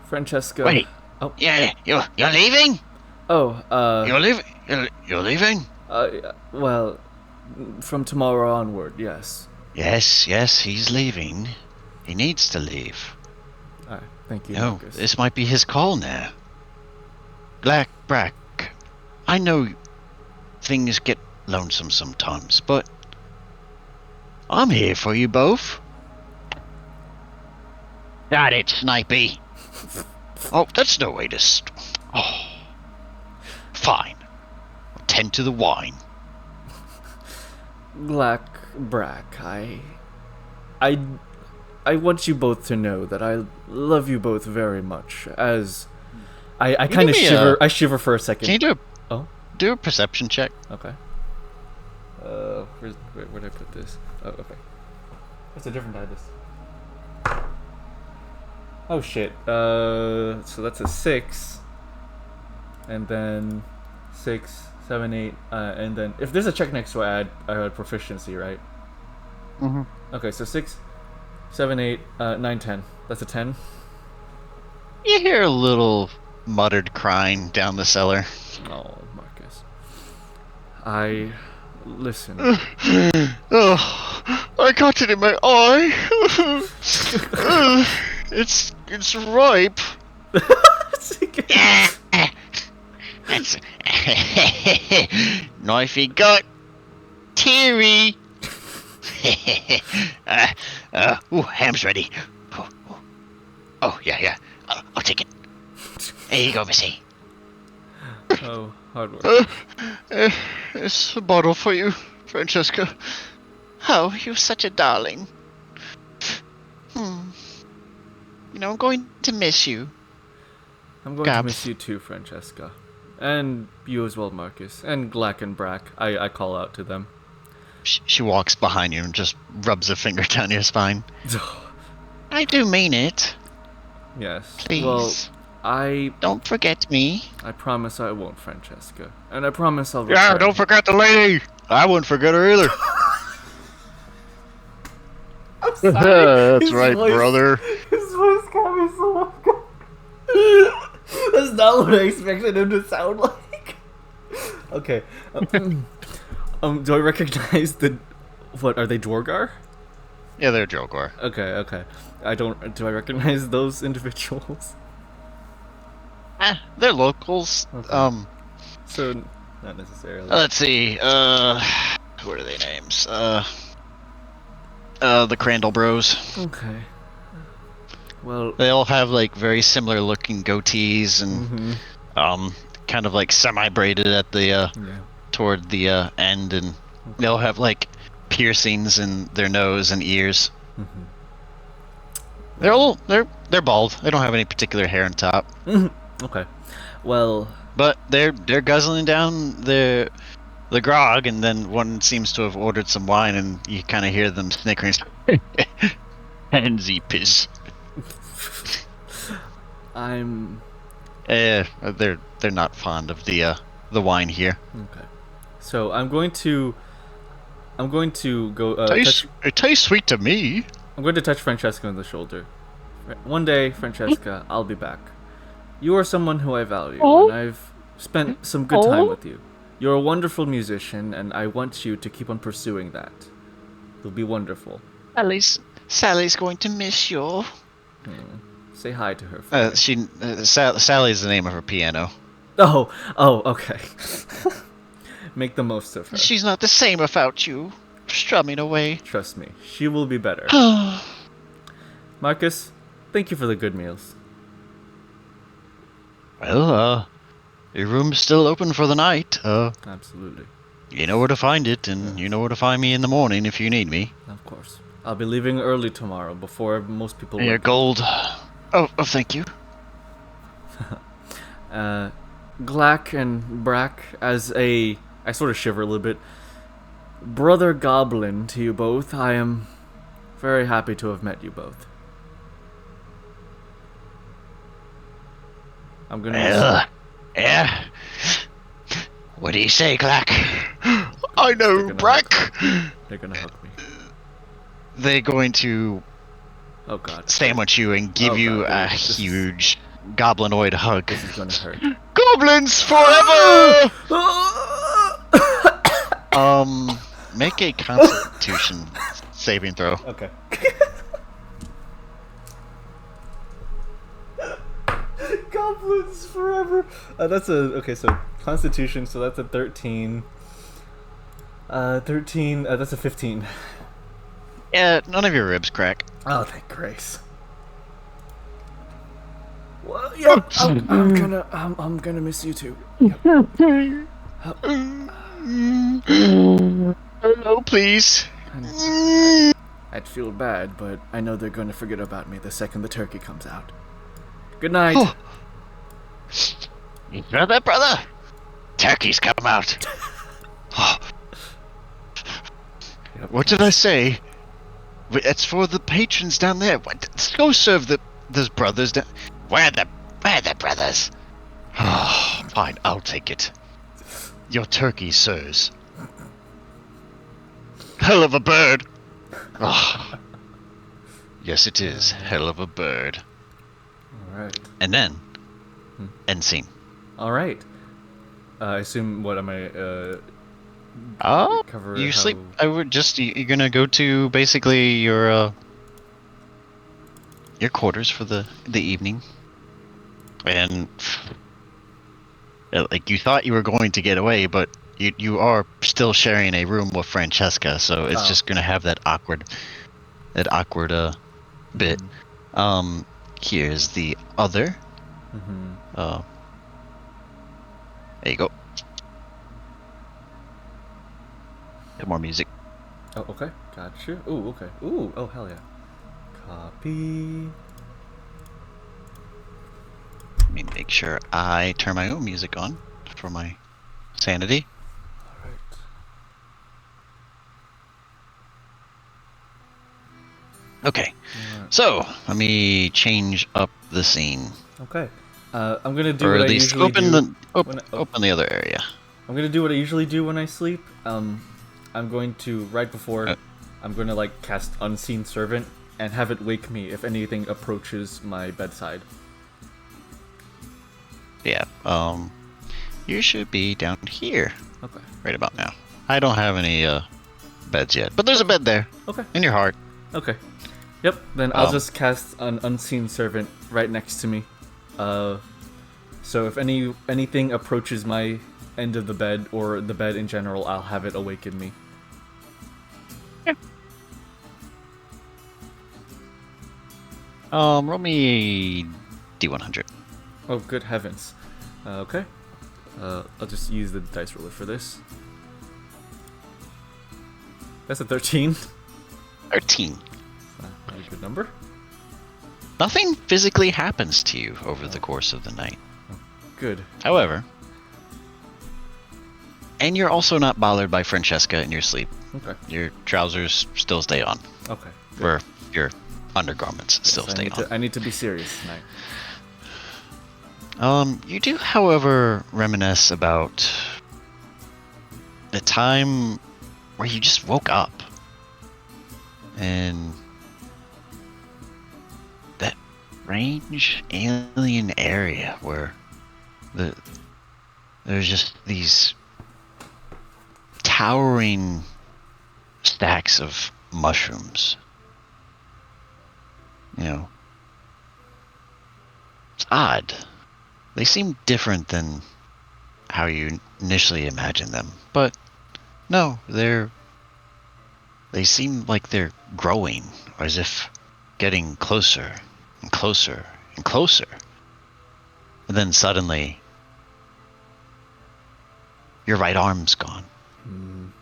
Francesca. Wait. Oh. Yeah, you're leaving? Oh, You're leaving? well, from tomorrow onward, yes. Yes, he's leaving. He needs to leave. Thank you, No, Marcus. this might be his call now. I know things get lonesome sometimes, but I'm here for you both. Got it, Snipey. Oh, that's no way to... Oh. Fine. I'll tend to the wine. Brack, I want you both to know that I love you both very much. As I kind of shiver. I shiver for a second. Can you do Oh, a perception check? okay. Where'd I put this? Oh, okay. It's a different die. Oh shit. So that's a 6, and then 6, 7, 8, and then if there's a check next to it, I add proficiency, right? Mm-hmm. Okay, so 6, 7, 8, 9, 10. That's a 10. You hear a little muttered crying down the cellar. Oh, Marcus. Listen. Oh, I got it in my eye. It's ripe. That's knifey got teary. Ham's ready. Oh yeah. I'll take it. There you go, Missy. Oh, hard work. It's a bottle for you, Francesca. Oh, you're such a darling. You know, I'm going to miss you. I'm going to miss you too, Francesca. And you as well, Marcus. And Glack and Brack. I call out to them. She walks behind you and just rubs a finger down your spine. I do mean it. Yes. Please. Well, don't forget me. I promise I won't, Francesca. And I promise I'll Yeah, return. don't forget the lady. I wouldn't forget her either. I'm sorry. That's His right, voice- brother. His voice got me so That's not what I expected him to sound like. Okay. Do I recognize what are they, Dwargar? Yeah, they're Jogor. Okay. Do I recognize those individuals? They're locals. Okay. So not necessarily. Let's see. What are their names? The Crandall Bros. Okay. Well, They all have like very similar looking goatees and kind of like semi-braided at the toward the end, and they all have like piercings in their nose and ears. They're bald. They don't have any particular hair on top. Okay. Well, But they're guzzling down the grog, and then one seems to have ordered some wine, and you kind of hear them snickering. Pansy piss. They're not fond of the wine here. Okay. So I'm going to go. It tastes sweet to me. I'm going to touch Francesca on the shoulder. One day, Francesca, I'll be back. You are someone who I value, and I've spent some good time with you. You're a wonderful musician, and I want you to keep on pursuing that. It'll be wonderful. Sally's going to miss you. Say hi to her. Sally's the name of her piano. Oh, okay. Make the most of her. She's not the same without you, strumming away. Trust me, she will be better. Marcus, thank you for the good meals. Well, your room's still open for the night. Absolutely. You know where to find it, and you know where to find me in the morning if you need me. Of course. I'll be leaving early tomorrow before most people Your wake up. gold. Oh, thank you. Glack and Brack, I sort of shiver a little bit. Brother Goblin to you both. I am very happy to have met you both. I'm gonna. Yeah. What do you say, Glack? I know, Brack. They're gonna hug me. They're going to Oh god. sandwich you and give you a huge goblinoid hug. This is gonna hurt. Goblins forever! Make a Constitution saving throw. Okay. Goblin goblins forever. That's a okay. So Constitution. So that's a 13. 13. That's a 15. Yeah, none of your ribs crack. Oh, thank grace. Well, yeah, I'm gonna miss you too. Yep. Hello, please. I'd feel bad, but I know they're gonna forget about me the second the turkey comes out. Good night. Oh. You heard that, brother? Turkey's come out. Yep, What did I say? It's for the patrons down there. Let's go serve those brothers down. Where are the brothers? Oh, fine, I'll take it. Your turkey, sirs. Hell of a bird. Oh. Yes, it is. Hell of a bird. All right. And then, end scene. All right. I assume what am I? Oh, Cover you how- sleep. I would just. You're gonna go to basically your quarters for the evening, and like you thought you were going to get away, but you are still sharing a room with Francesca, so it's just gonna have that awkward bit. Here's the other. There you go. Get more music. Oh, okay. Gotcha. Ooh, okay. Ooh, oh, hell yeah. Copy. Let me make sure I turn my own music on for my sanity. All right. Okay, so let me change up the scene, Okay. I'm gonna do or what at I least usually open do. open the other area. I'm gonna do what I usually do when I sleep. I'm going to right before. I'm gonna like cast Unseen Servant and have it wake me if anything approaches my bedside. Yeah. You should be down here Okay. right about now. I don't have any beds yet, but there's a bed there Okay. in your heart. Okay. Yep. Then I'll just cast an Unseen Servant right next to me. So if anything approaches my end of the bed or the bed in general, I'll have it awaken me. Yeah. Roll me D100. Oh, good heavens. Okay. I'll just use the dice roller for this. That's a 13. 13. Not a good number. Nothing physically happens to you over the course of the night. Good. However, and you're also not bothered by Francesca in your sleep. Okay. Your trousers still stay on. Okay. Or your undergarments still Yes, stay on. I need to be serious tonight. You do, however, reminisce about a time where you just woke up and that strange alien area where there's just these towering stacks of mushrooms. You know, it's odd. They seem different than how you initially imagined them, but no, they seem like they're growing, as if getting closer and closer and closer. And then suddenly, your right arm's gone. And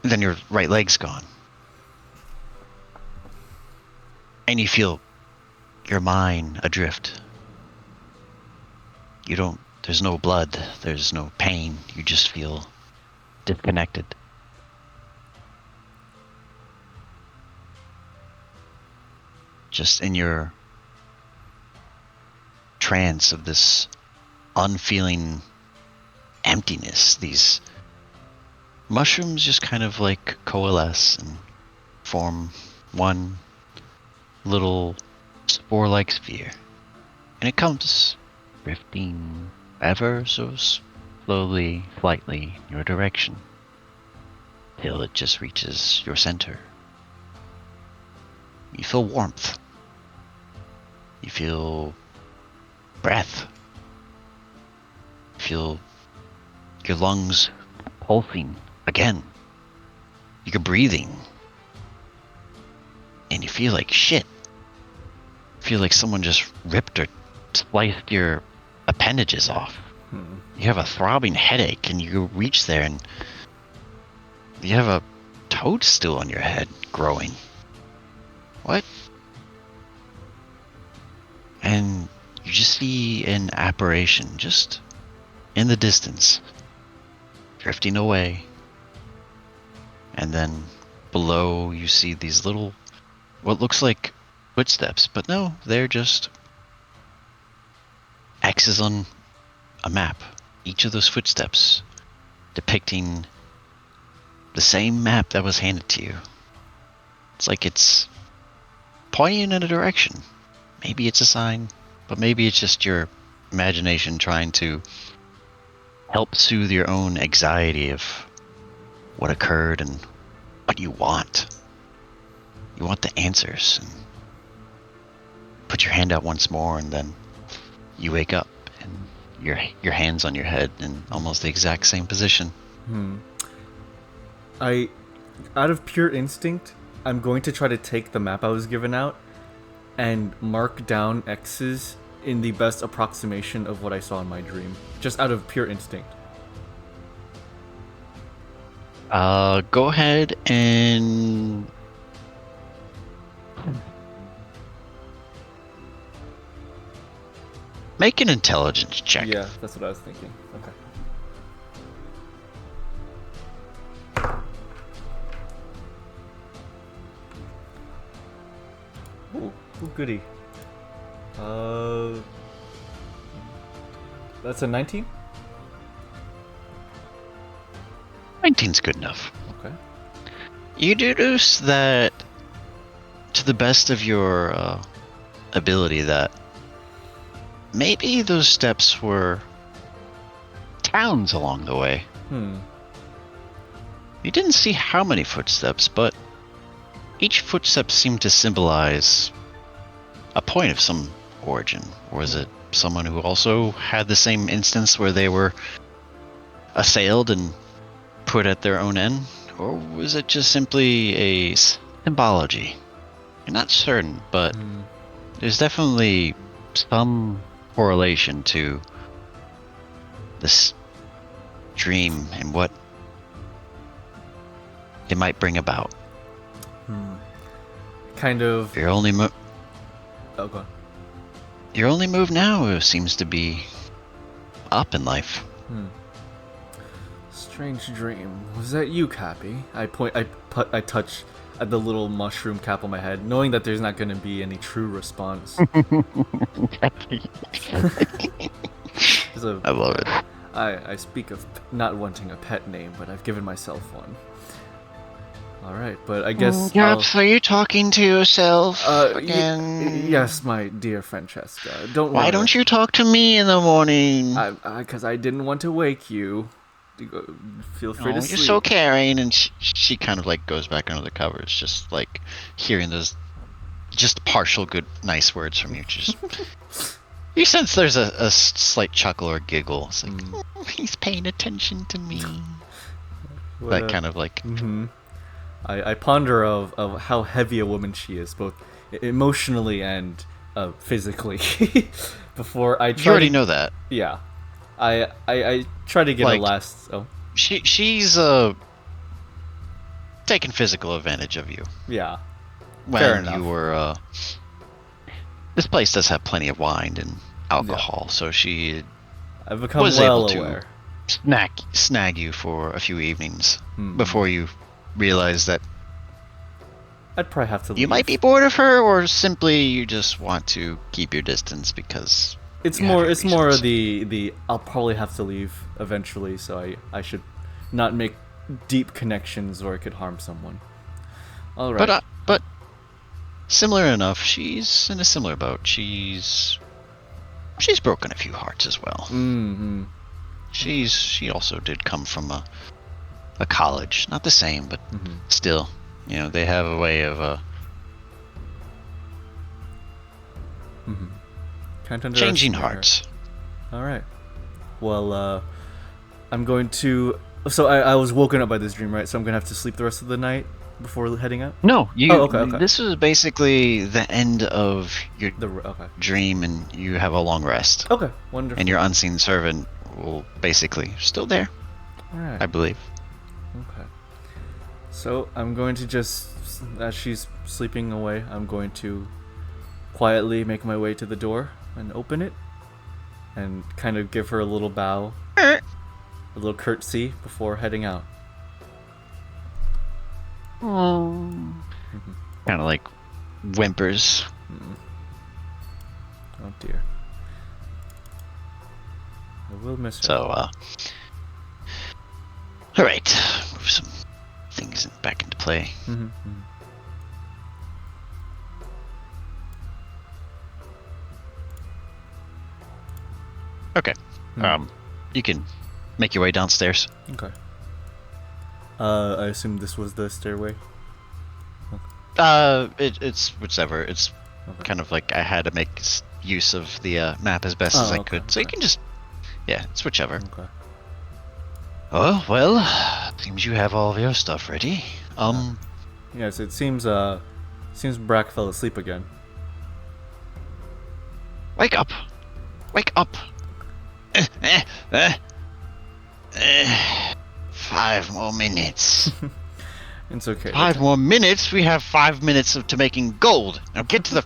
then your right leg's gone. And you feel your mind adrift. There's no blood, there's no pain, you just feel disconnected. Just in your trance of this unfeeling emptiness, these mushrooms just kind of like coalesce and form one little spore-like sphere. And it comes drifting ever so slowly, slightly in your direction, till it just reaches your center. You feel warmth. You feel breath. Feel your lungs pulsing again. You're breathing. And you feel like shit. Feel like someone just ripped or sliced your appendages off. You have a throbbing headache, and you reach there and you have a toadstool on your head growing. What? And you just see an apparition just in the distance, drifting away. And then below you see these little, what looks like footsteps, but no, they're just X's on a map. Each of those footsteps depicting the same map that was handed to you. It's like it's pointing in a direction. Maybe it's a sign, but maybe it's just your imagination trying to help soothe your own anxiety of what occurred and what you want. You want the answers. And put your hand out once more, and then you wake up, and your hand's on your head in almost the exact same position. Out of pure instinct, I'm going to try to take the map I was given out and mark down X's in the best approximation of what I saw in my dream. Just out of pure instinct. Go ahead and make an intelligence check. Yeah, that's what I was thinking. Okay. Ooh, goody. That's a 19? 19's good enough. Okay. You deduce that, to the best of your ability, that maybe those steps were towns along the way. You didn't see how many footsteps, but each footstep seemed to symbolize a point of some origin. Or was it someone who also had the same instance where they were assailed and put at their own end? Or was it just simply a symbology? You're not certain, but there's definitely some correlation to this dream and what it might bring about. Kind of... Your only move... Oh, go on. Your only move now seems to be up in life. Strange dream. Was that you, Cappy? I touch at the little mushroom cap on my head, knowing that there's not going to be any true response. I love it. I speak of not wanting a pet name, but I've given myself one. Alright, but I guess... Gabth, are you talking to yourself again? Yes, my dear Francesca. Don't worry. Why don't you talk to me in the morning? Because I didn't want to wake you. Feel free to sleep. You're so caring, and she kind of like goes back under the covers, just like hearing those just partial good, nice words from you. Just you sense there's a slight chuckle or giggle. It's like, he's paying attention to me. That kind of like... I ponder of how heavy a woman she is, both emotionally and physically. Before I try You already know that. Yeah. I try to get a last... Oh. She's taking physical advantage of you. Yeah. When you were... this place does have plenty of wine and alcohol, so she I've become was well able aware. to snag you for a few evenings before you realize that I'd probably have to leave. you might be bored of her, or simply you just want to keep your distance because it's more of the I'll probably have to leave eventually, so I should not make deep connections or it could harm someone. All right. But similar enough, she's in a similar boat. She's broken a few hearts as well. She also did come from a college, not the same, but still, you know, they have a way of Can't underestimate changing her. hearts. All right. Well, I'm going to. So I was woken up by this dream, right? So I'm gonna have to sleep the rest of the night before heading out. No, you. Oh, okay. This was basically the end of your Okay. dream, and you have a long rest. Okay. Wonderful. And your unseen servant will basically still there, All right. I believe. Okay. So I'm going to just, as she's sleeping away, I'm going to quietly make my way to the door and open it, and kind of give her a little bow, a little curtsy before heading out. Kind of like whimpers. Oh dear. I will miss her. So, all right, move some things back into play. Okay. You can make your way downstairs. Okay. I assume this was the stairway. It's whichever. It's Okay. kind of like I had to make use of the map as best as I okay, could. So you can just, it's whichever. Okay. Oh, well, seems you have all of your stuff ready. Yes, it seems Brack fell asleep again. Wake up! Wake up! 5 more minutes. It's okay. 5 more minutes? We have 5 minutes to making gold. Now get to the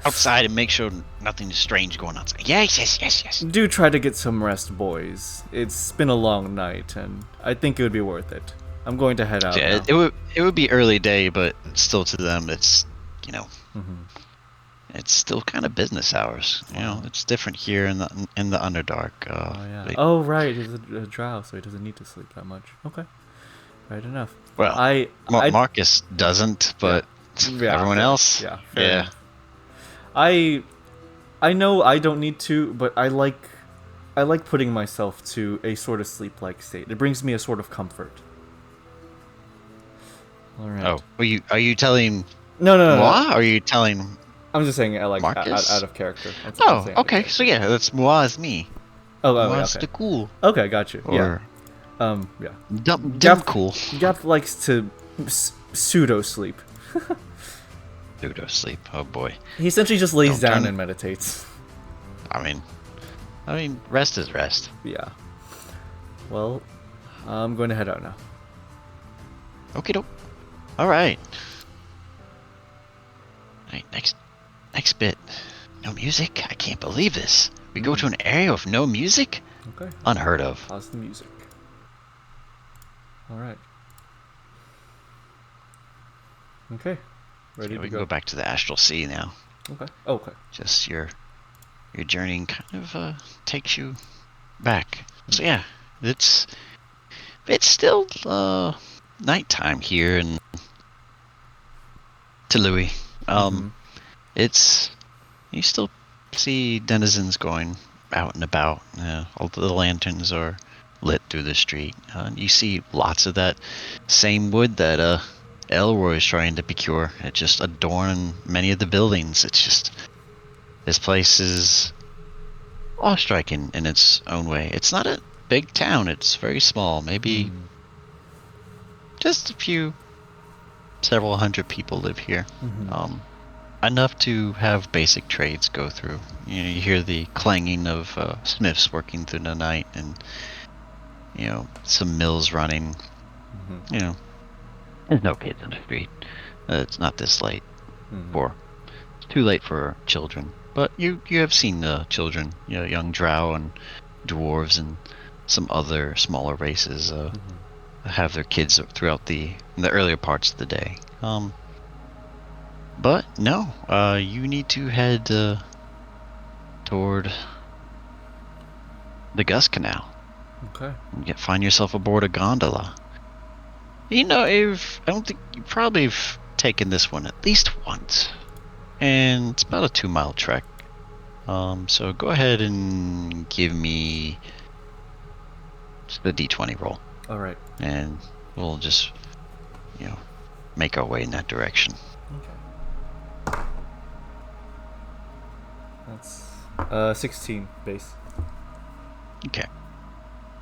outside and make sure nothing strange going on outside. Yes. Do try to get some rest, boys. It's been a long night, and I think it would be worth it. I'm going to head out Yeah, now. it would be early day, but still to them, it's it's still kind of business hours. You know, it's different here in the Underdark. Oh right, he's a drow, so he doesn't need to sleep that much. Okay, right enough. Well, Marcus doesn't, but everyone else. Yeah. Yeah. I know I don't need to, but I like putting myself to a sort of sleep-like state. It brings me a sort of comfort. All right. Oh, are you telling? No. Moi? Or are you telling? I'm just saying, out Marcus? of character. That's what I'm saying, okay. So yeah, that's Moi is me. Moi's the cool. Okay, got you. Or, yeah. Dumb cool. Gabth likes to pseudo sleep. Pseudo sleep. Oh boy. He essentially just lays Don't down turn- and meditates. I mean, rest is rest. Yeah. Well, I'm going to head out now. Okay, dope. All right. Next bit. No music? I can't believe this. We go to an area with no music? Okay. Unheard of. Pause the music. All right. Okay. Ready Okay, to we go. can go back to the Astral Sea now. Okay. Okay. Just your journey kind of takes you back. So yeah, it's still nighttime here in Toulouse. You still see denizens going out and about. All the lanterns are lit through the street. You see lots of that same wood that Elroy is trying to procure. It just adorn many of the buildings. It's just, this place is awe-striking in its own way. It's not a big town. It's very small. Maybe just several hundred people live here. Enough to have basic trades go through. You hear the clanging of smiths working through the night, and some mills running. There's no kids on the street. It's not this late. It's too late for children. But you have seen the children, young drow and dwarves and some other smaller races have their kids throughout in the earlier parts of the day. But no, you need to head toward the Gus Canal. Okay. And find yourself aboard a gondola. I don't think you probably have taken this one at least once, and it's about a 2-mile trek. So go ahead and give me just the D20 roll. All right. And we'll just, make our way in that direction. Okay. That's 16 base. Okay.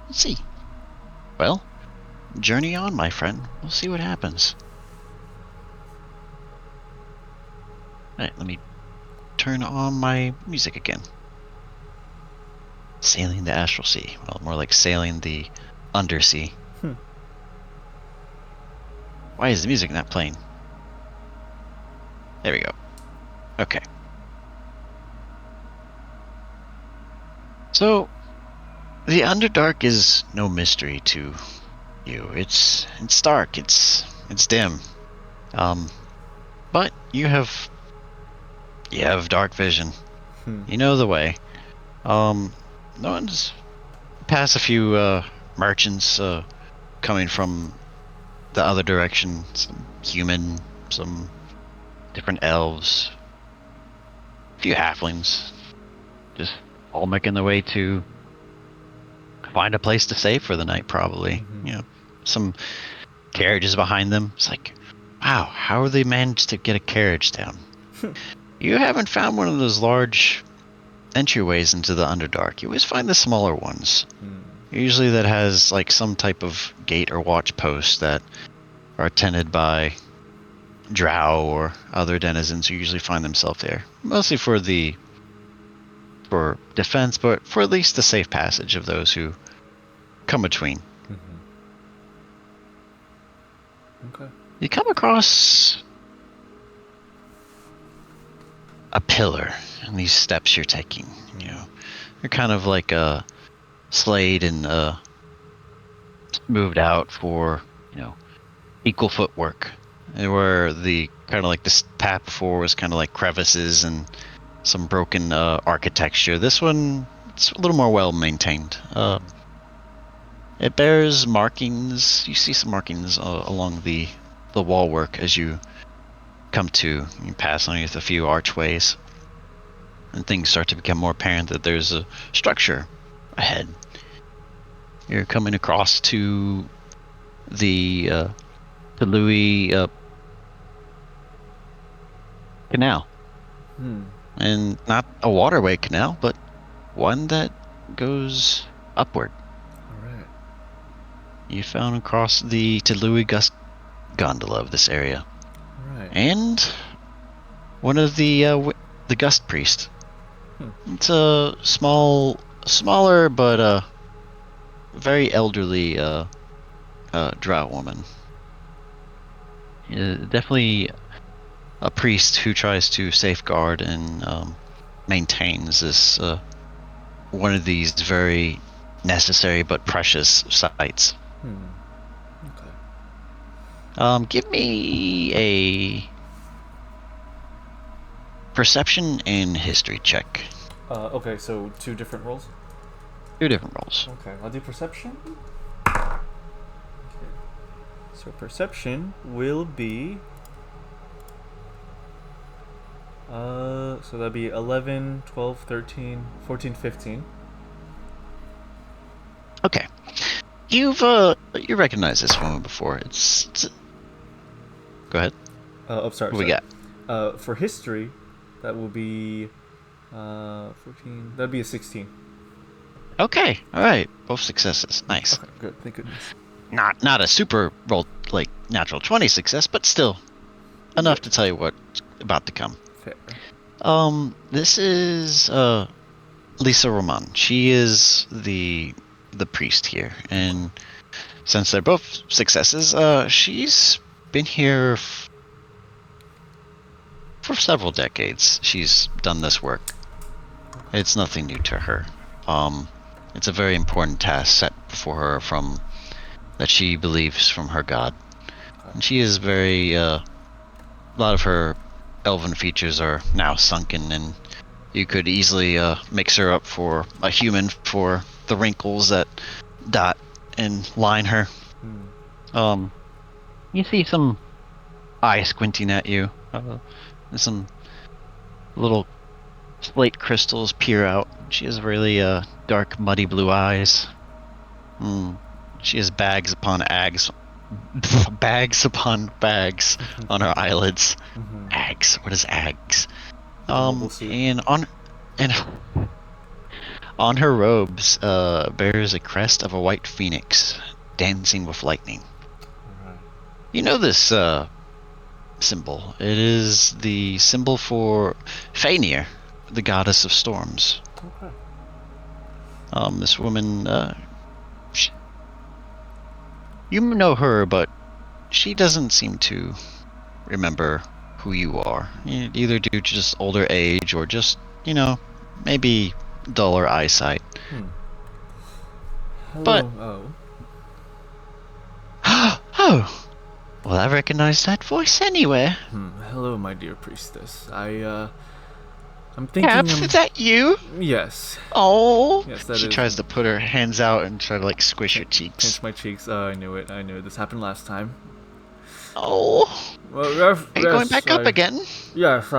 Let's see. Well, journey on, my friend. We'll see what happens. Alright, let me turn on my music again. Sailing the Astral Sea. Well, more like sailing the Undersea. Why is the music not playing? There we go. Okay. So, the Underdark is no mystery to you. It's dark. It's dim. But you have dark vision. You know the way. No one's past a few merchants coming from the other direction. Some human, some different elves, a few halflings, just all making their way to find a place to stay for the night, probably. You know, some carriages behind them. It's like, wow, how they managed to get a carriage down? You haven't found one of those large entryways into the Underdark. You always find the smaller ones. Usually that has like some type of gate or watch post that are tended by drow or other denizens who usually find themselves there. Mostly for defense, but for at least the safe passage of those who come between. Okay. You come across a pillar in these steps you're taking. You know, you're kind of like slayed and moved out for, you know, equal footwork. And where the kind of like this path before was kind of like crevices and some broken architecture. This one, it's a little more well maintained. It bears markings. You see some markings along the wall work as you come to. You pass underneath a few archways, and things start to become more apparent that there's a structure ahead. You're coming across to the Louis Canal. And not a waterway canal, but one that goes upward. Alright. You found across the Louis gondola of this area. Alright. And one of the Gust priest. It's a smaller but very elderly drow woman. Definitely a priest who tries to safeguard and maintains this one of these very necessary but precious sites. Okay. Give me a perception and history check. Okay, so 2 different rolls? 2 different rolls. Okay, I'll do perception. Okay. So perception will be... so that'd be 11, 12, 13, 14, 15. Okay. You recognize this woman before. It's... Go ahead. Sorry. What we got? For history, that will be 14. That'd be a 16. Okay. All right. Both successes. Nice. Okay, good. Thank goodness. Not a super roll like natural 20 success, but still enough to tell you what's about to come. Fair. This is Lisa Roman. She is the priest here, and since they're both successes, she's been here for several decades. She's done this work. It's nothing new to her. It's a very important task set before her that she believes from her god. And she is very a lot of her elven features are now sunken, and you could easily mix her up for a human for the wrinkles that dot and line her. You see some eye squinting at you. And some little slate crystals peer out. She has really dark, muddy blue eyes. She has bags upon bags upon bags on her eyelids. Ags. What is Ags? And on And on her robes bears a crest of a white phoenix dancing with lightning. Alright. You know this symbol. It is the symbol for Faenir, the goddess of storms. Okay. This woman, you know her, but she doesn't seem to remember who you are. Either due to just older age or just, maybe duller eyesight. Hello. But Oh. oh, well, I recognize that voice anywhere. Hello, my dear priestess. I'm thinking. Gabth, is that you? Yes. Oh, Yes, that she is tries me. to put her hands out and try to like squish your cheeks. Pinch my cheeks. I knew it. I knew it. This happened last time. Oh, Well, yes, are you going back up again? Yes,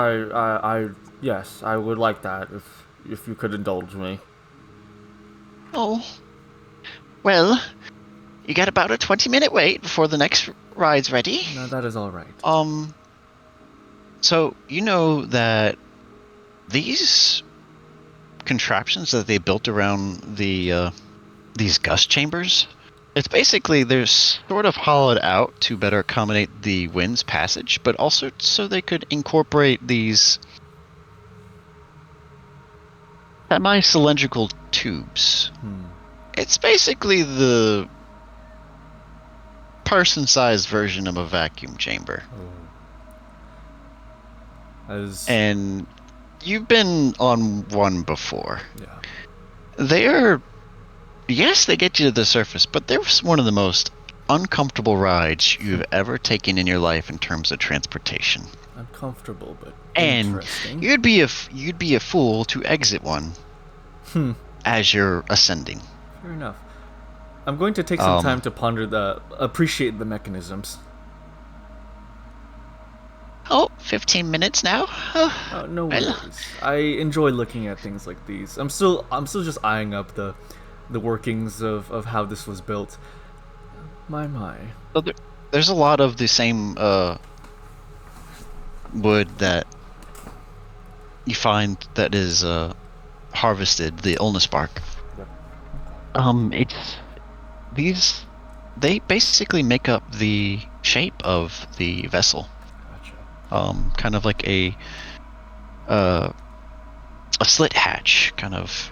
yes, I would like that if you could indulge me. Oh, well, you got about a 20-minute wait before the next ride's ready. No, that is all right. So you know that these contraptions that they built around these gust chambers, it's basically they're sort of hollowed out to better accommodate the wind's passage, but also so they could incorporate these semi-cylindrical tubes. It's basically the person-sized version of a vacuum chamber. And you've been on one before. Yeah. Yes, they get you to the surface, but they're one of the most uncomfortable rides you've ever taken in your life in terms of transportation. Uncomfortable, but And interesting. you'd be a fool to exit one as you're ascending. Fair enough. I'm going to take some time to appreciate the mechanisms. Oh, 15 minutes now? Oh, no worries. I enjoy looking at things like these. I'm still just eyeing up the workings of how this was built. My. So there's a lot of the same wood that you find that is harvested, the illness bark. They basically make up the shape of the vessel. Gotcha. Kind of like a slit hatch, kind of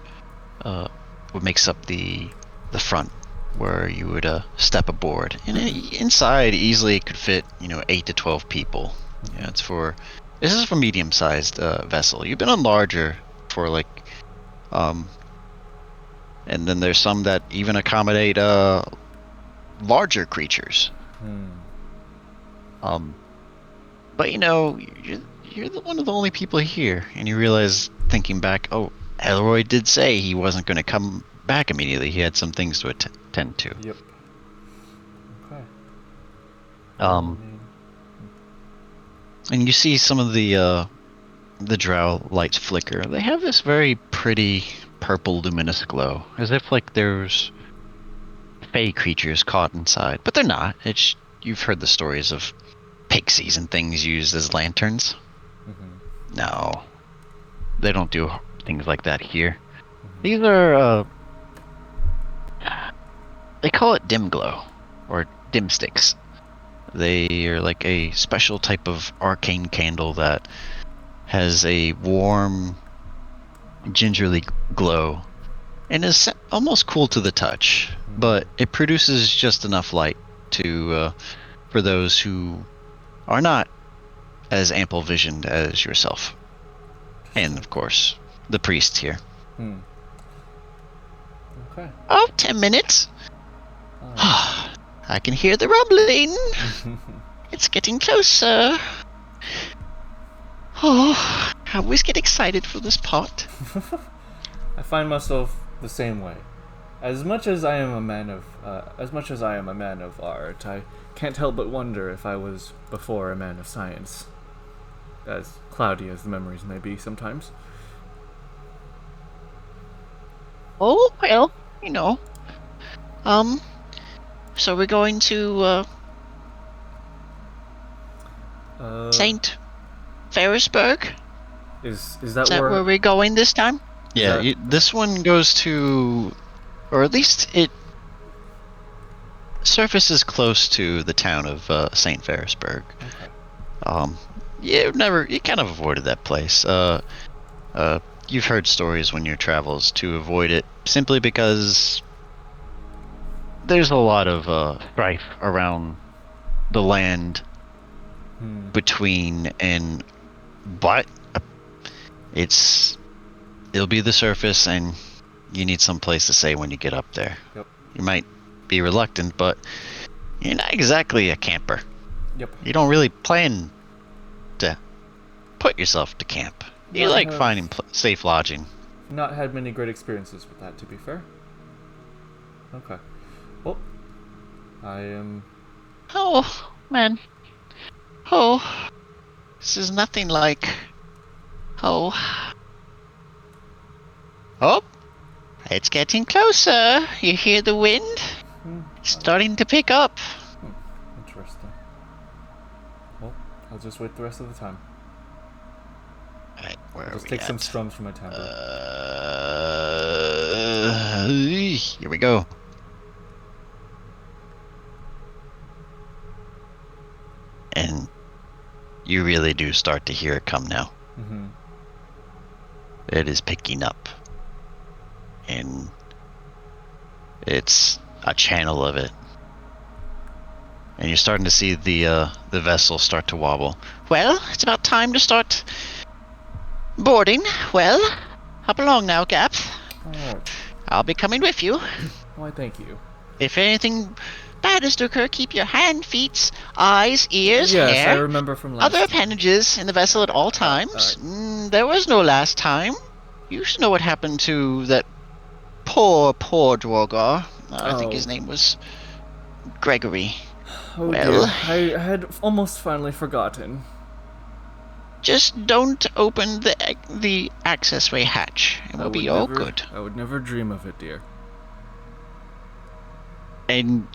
what makes up the front where you would step aboard, and inside easily it could fit 8 to 12 people. Yeah, this is for medium-sized vessel. You've been on larger for and then there's some that even accommodate larger creatures. But you're one of the only people here, and you realize, thinking back, oh, Elroy did say he wasn't going to come back immediately. He had some things to attend to. Yep. Okay. And you see some of the drow lights flicker. They have this very pretty purple luminous glow, as if there's fey creatures caught inside, but they're not. You've heard the stories of pixies and things used as lanterns. No, they don't do things like that here. These are they call it dim glow or dim sticks. They are like a special type of arcane candle that has a warm, gingerly glow and is almost cool to the touch, but it produces just enough light for those who are not as ample visioned as yourself, and of course the priest here. Okay. Oh, 10 minutes. I can hear the rumbling. It's getting closer. Oh, I always get excited for this part. I find myself the same way. As much as I am a man of art, I can't help but wonder if I was before a man of science. As cloudy as the memories may be sometimes. Oh, well, so we're going to St. Ferrisburg? Is that Is that where we're going this time? Yeah, this one goes to, or at least it surfaces close to the town of St. Ferrisburg. Okay. You kind of avoided that place. You've heard stories when your travels to avoid it simply because there's a lot of strife around the land between and, but it'll be the surface, and you need some place to stay when you get up there. Yep. You might be reluctant, but you're not exactly a camper. Yep. You don't really plan to put yourself to camp. You like finding safe lodging. Not had many great experiences with that, to be fair. Okay. Well, I am... Oh, man. Oh, this is nothing like... Oh, it's getting closer. You hear the wind? Starting to pick up. Interesting. Well, I'll just wait the rest of the time. Alright, where I'll are just we take at? some strums from my tambour. Here we go. And you really do start to hear it come now. Mm-hmm. It is picking up. And it's a channel of it. And you're starting to see the vessel start to wobble. Well, it's about time to start boarding. Well, hop along now, Gabth. Alright. I'll be coming with you. Why, thank you. If anything bad is to occur, keep your hand, feet, eyes, ears, Yes, hair, I remember from last other time. appendages in the vessel at all times. There was no last time. You should know what happened to that poor Dwargar. I think his name was Gregory. Oh Well, dear, I had almost finally forgotten. just don't open the accessway hatch, and we'll be all good. I would never dream of it, dear. And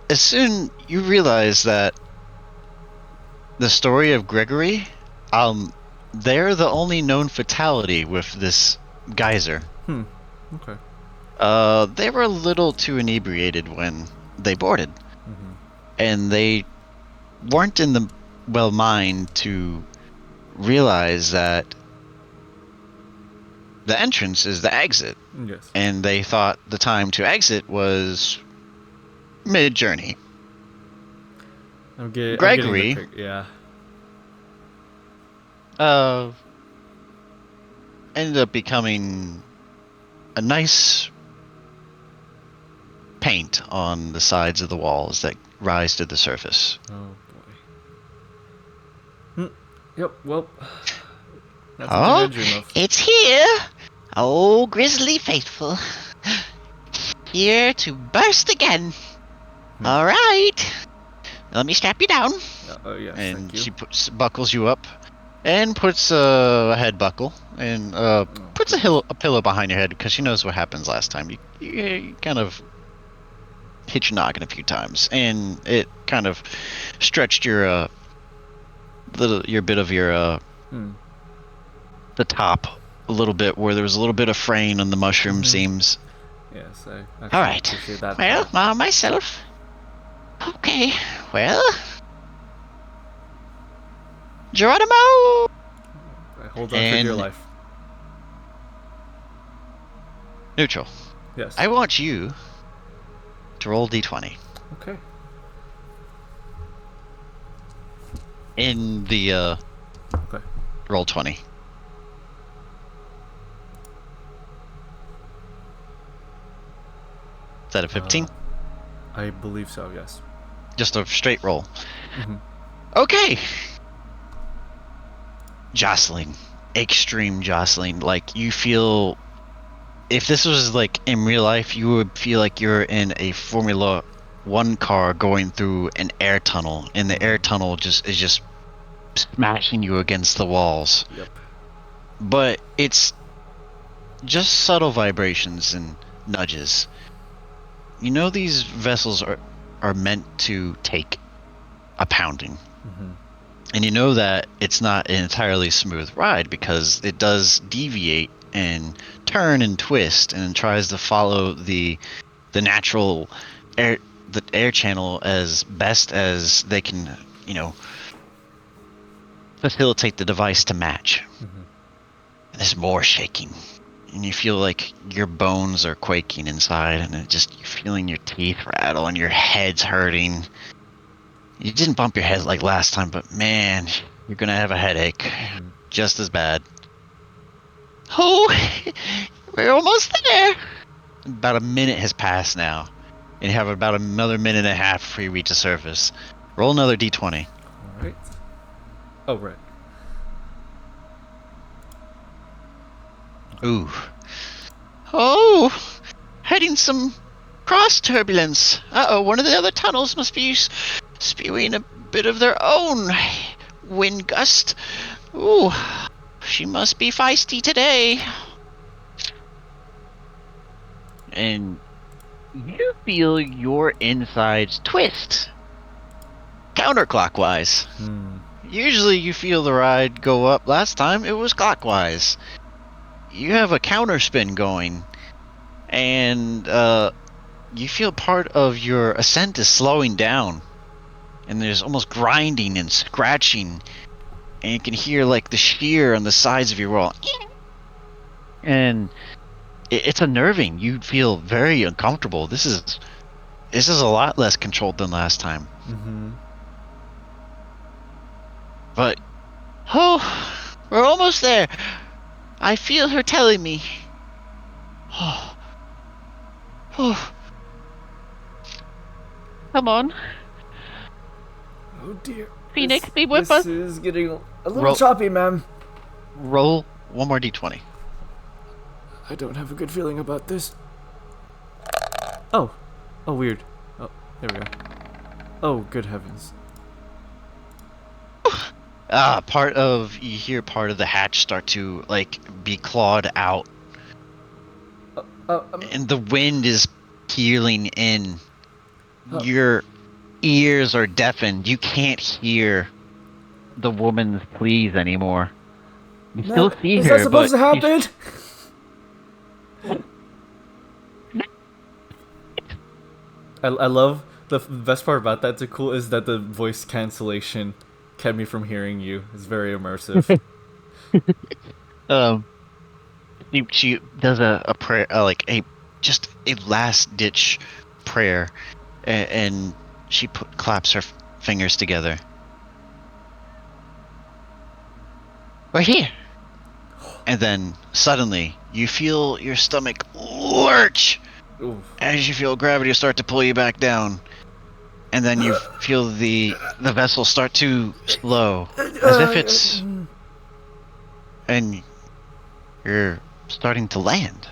as soon you realize that the story of Gregory, they're the only known fatality with this geyser. Okay. They were a little too inebriated when they boarded. Mm-hmm. And they weren't in the mind to realize that the entrance is the exit. Yes. And they thought the time to exit was mid-journey. Gregory, yeah. ended up becoming a nice paint on the sides of the walls that rise to the surface. Oh boy. Yep. Well. That's something I dream of. It's here! Oh, Grizzly Faithful. Here to burst again. Alright. Let me strap you down. Yes, and thank you. she buckles you up and puts a head buckle and puts a pillow behind your head because she knows what happens last time. You kind of hit your noggin a few times, and it kind of stretched your bit of your the top a little bit, where there was a little bit of fraying on the mushroom seams. Yes, I All right. appreciate that. Well, myself. Okay. Well, Geronimo. I hold on for dear life. Neutral. Yes. I want you to roll d20. Okay. In the Okay. roll 20. Is that a 15? I believe so. Yes. Just a straight roll. Mm-hmm. Okay. Jostling. Extreme jostling. Like, you feel... If this was, like, in real life, you would feel like you're in a Formula 1 car going through an air tunnel. And the air tunnel is just smashing you against the walls. Yep. But it's just subtle vibrations and nudges. You know, these vessels are meant to take a pounding. Mm-hmm. And you know that it's not an entirely smooth ride because it does deviate and turn and twist and tries to follow the natural air channel as best as they can, facilitate the device to match. Mm-hmm. There's more shaking, and you feel like your bones are quaking inside, and you're feeling your teeth rattle and your head's hurting. You didn't bump your head like last time, but man, you're gonna have a headache. Mm-hmm. Just as bad. Oh, we're almost there. About a minute has passed now, and you have about another minute and a half before you reach the surface. Roll another d20. All right. Oh, right. Ooh. Oh, heading some cross turbulence. Uh-oh, one of the other tunnels must be spewing a bit of their own wind gust. Ooh, she must be feisty today. And you feel your insides twist counterclockwise. Usually you feel the ride go up. Last time it was clockwise. You have a counterspin going, and you feel part of your ascent is slowing down, and there's almost grinding and scratching, and you can hear like the shear on the sides of your wall, and it's unnerving. You feel very uncomfortable. This is a lot less controlled than last time. Mm-hmm. But we're almost there. I feel her telling me. Come on. Oh dear. Phoenix, be with us. This is getting a little choppy, ma'am. Roll one more d20. I don't have a good feeling about this. Oh. Oh, weird. Oh, there we go. Oh, good heavens. You hear part of the hatch start to, be clawed out. And the wind is peeling in. Your ears are deafened. You can't hear the woman's pleas anymore. You still see her, is that supposed to happen? I love the best part about that, Takkul, is that the voice cancellation kept me from hearing you. It's very immersive. She does a prayer, just a last ditch prayer, and she claps her fingers together. We're here. And then suddenly you feel your stomach lurch. Oof. As you feel gravity start to pull you back down, and then you feel the vessel start to slow, as if it's, and you're starting to land.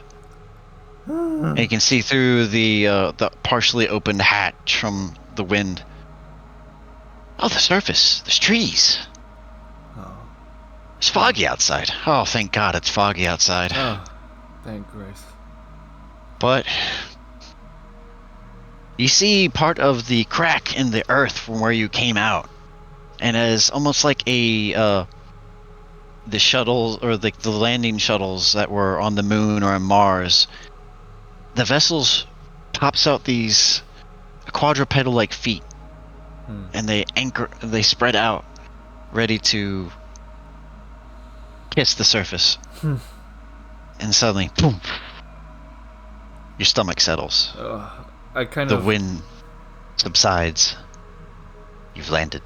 And you can see through the partially opened hatch from the wind. Oh, the surface. There's trees. Oh. It's foggy outside. Oh, thank God it's foggy outside. Oh, thank grace. But you see part of the crack in the earth from where you came out, and as almost like the shuttles or the landing shuttles that were on the moon or on Mars, the vessels pops out these quadrupedal-like feet, and they spread out, ready to kiss the surface. And suddenly, boom. Your stomach settles. The wind subsides. You've landed.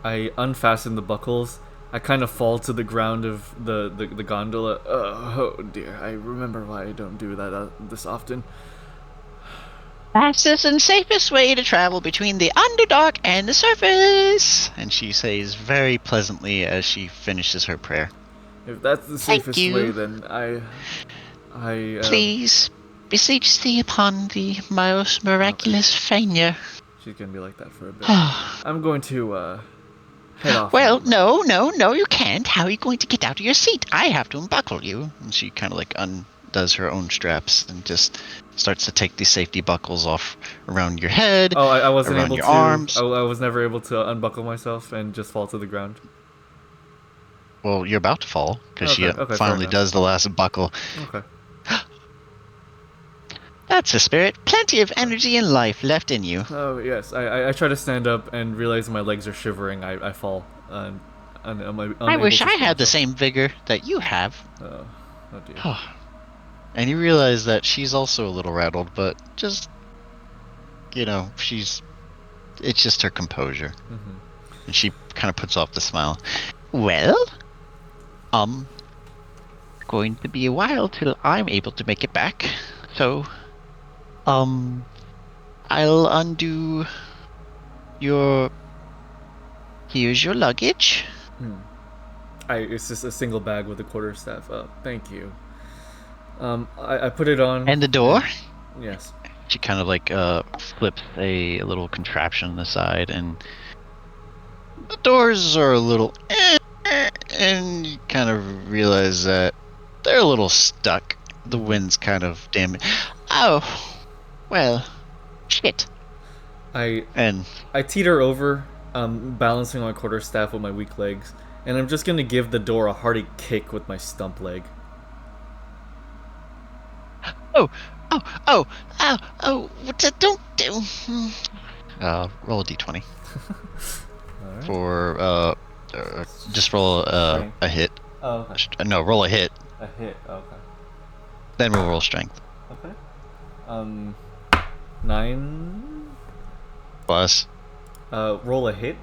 I unfasten the buckles. I kind of fall to the ground of the gondola. Oh dear, I remember why I don't do that this often. Fastest and safest way to travel between the Underdark and the surface. And she says very pleasantly as she finishes her prayer. If that's the safest way, then I Please beseech thee upon the most miraculous failure. She's gonna be like that for a bit. I'm going to head off. Well, no, you can't. How are you going to get out of your seat? I have to unbuckle you. And she kind of undoes her own straps and just starts to take these safety buckles off around your head, Oh, I wasn't around able your to. arms. I was never able to unbuckle myself and just fall to the ground. Well, you're about to fall because she Okay, fair finally enough. does the last buckle. Okay. That's a spirit. Plenty of energy and life left in you. Oh yes, I try to stand up and realize my legs are shivering. I fall and I'm unable I wish to I support had the myself. same vigor that you have. Oh dear. And you realize that she's also a little rattled, but just, it's just her composure. Mm-hmm. And she kind of puts off the smile. Well, going to be a while till I'm able to make it back. So, I'll undo here's your luggage. It's just a single bag with a quarterstaff. Thank you. I put it on. And the door? Yes. She kind of like flips a little contraption on the side, and the doors are a little and you kind of realize that they're a little stuck. The wind's kind of damaged. Oh, well, shit. I teeter over, balancing my quarterstaff with my weak legs, and I'm just gonna give the door a hearty kick with my stump leg. Oh, don't do. Roll a d20 Alright. for just roll a hit. Oh, okay. No, roll a hit. A hit. Okay. Then we'll roll strength. Okay. 9. Plus. Roll a hit.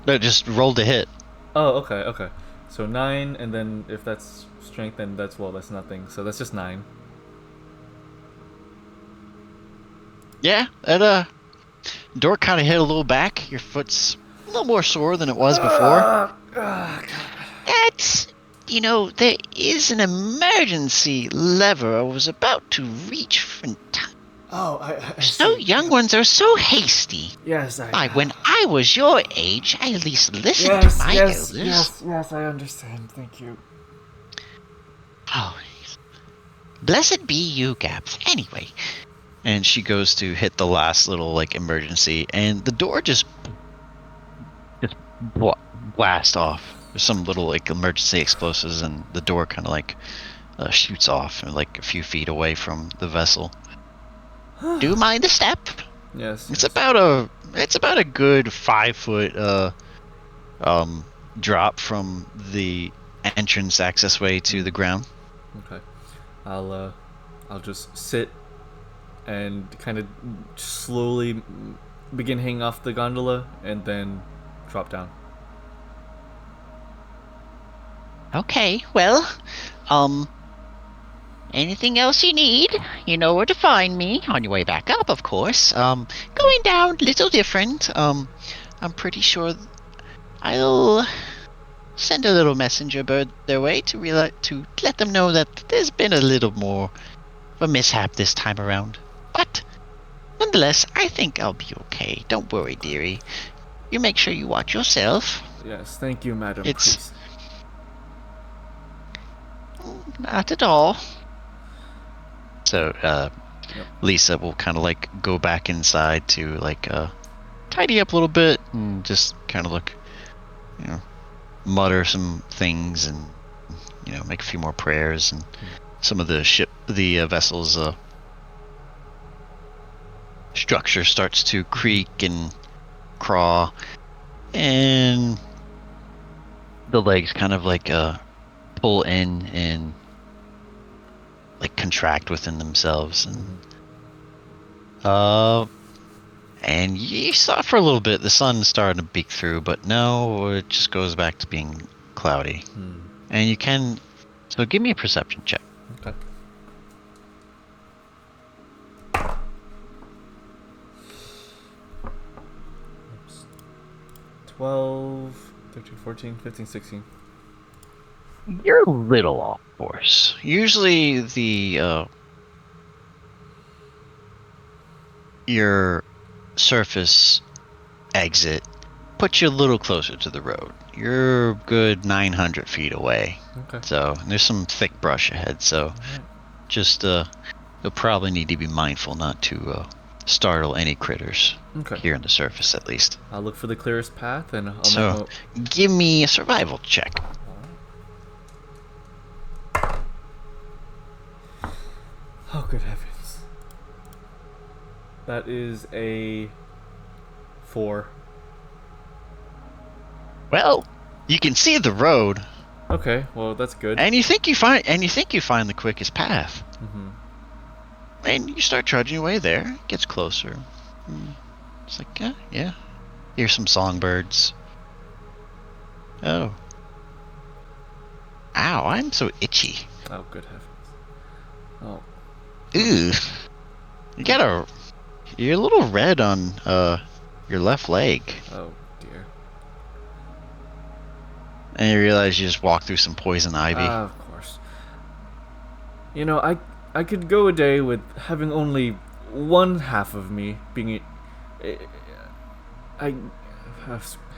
No, just roll the hit. Oh, okay. So 9, and then if that's strength, then that's nothing. So that's just 9. Yeah, that door kind of hit a little back. Your foot's a little more sore than it was before. That's. There is an emergency lever I was about to reach from time. Oh, I So see. young ones are so hasty. Yes, When I was your age, I at least listened to my elders. Yes, I understand. Thank you. Oh, blessed be you, Gabth. Anyway, And she goes to hit the last little like emergency, and the door just blast off. There's some little like emergency explosives, and the door kind of like shoots off like a few feet away from the vessel. do mind a step. Yes. It's about a good 5-foot drop from the entrance access way to the ground. Okay. I'll just sit and kind of slowly begin hanging off the gondola and then drop down. Okay, well, anything else you need, you know where to find me. On your way back up, of course. Going down, little different. I'm pretty sure I'll send a little messenger bird their way to let them know that there's been a little more of a mishap this time around. But nonetheless, I think I'll be okay. Don't worry, dearie. You make sure you watch yourself. Yes, thank you, Madam It's- Priest. Not at all. So Lisa will kind of like go back inside to like tidy up a little bit and just kind of look, mutter some things and make a few more prayers, and some of the vessel's structure starts to creak and craw, and the legs kind of like pull in and like contract within themselves, and you saw for a little bit the sun started to peek through, but no, it just goes back to being cloudy. And you can, so give me a perception check. Okay. Oops. 12, 13, 14, 15, 16. You're a little off course. Usually your surface exit puts you a little closer to the road. You're a good 900 feet away. Okay. So there's some thick brush ahead. So just you'll probably need to be mindful not to startle any critters. Okay. Here on the surface, at least. I'll look for the clearest path, and I'll So, give me a survival check. Oh, good heavens. That is a 4. Well, you can see the road, Okay, well that's good. and you think you find the quickest path. Mm-hmm. And you start trudging your way there. It gets closer. It's like, yeah. Hear some songbirds. Oh. Ow, I'm so itchy. Oh, good heavens. Oh. Ew. You're a little red on your left leg. Oh, dear. And you realize you just walked through some poison ivy. Of course. You know, I could go a day with having only one half of me being...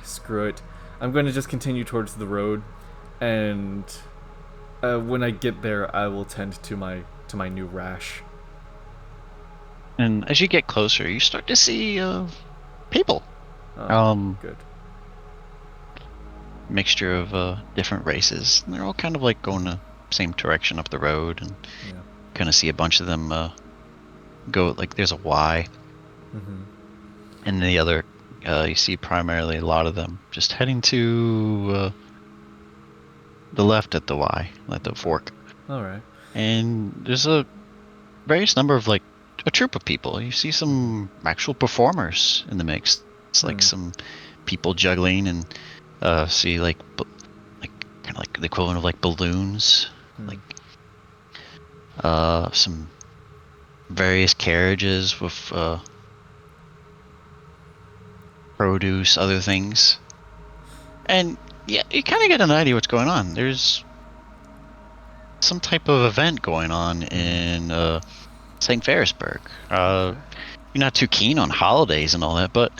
screw it. I'm going to just continue towards the road, and when I get there, I will tend to my new rash. And as you get closer, you start to see people. Oh, good. Mixture of different races. And they're all kind of like going the same direction up the road, and kind of see a bunch of them go, like there's a Y. Mm-hmm. And the other, you see primarily a lot of them just heading to the left at the Y, at the fork. Alright. And there's a various number of, like, a troop of people. You see some actual performers in the mix. It's like some people juggling, and see like kind of like the equivalent of like balloons, like some various carriages with produce, other things, and yeah, you kind of get an idea what's going on. There's some type of event going on in St. Ferrisburg. You're not too keen on holidays and all that, but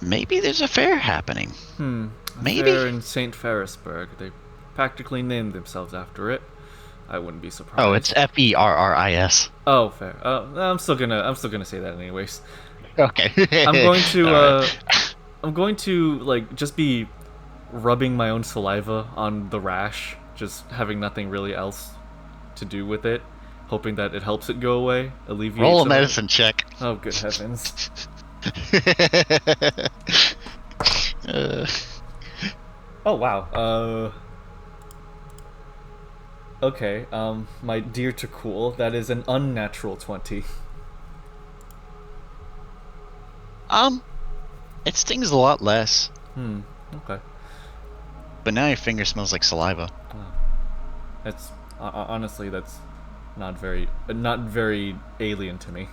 maybe there's a fair happening. Maybe. Fair in St. Ferrisburg. They practically named themselves after it. I wouldn't be surprised. Oh, it's Ferris. Oh, fair. I'm still gonna say that anyways. Okay. I'm going to like just be rubbing my own saliva on the rash, just having nothing really else to do with it, hoping that it helps it go away, alleviate. Roll a medicine check. Oh, good heavens. Oh wow. Okay. My dear Takkul, that is an unnatural 20. It stings a lot less. Okay. But now your finger smells like saliva. That's honestly, that's not very alien to me.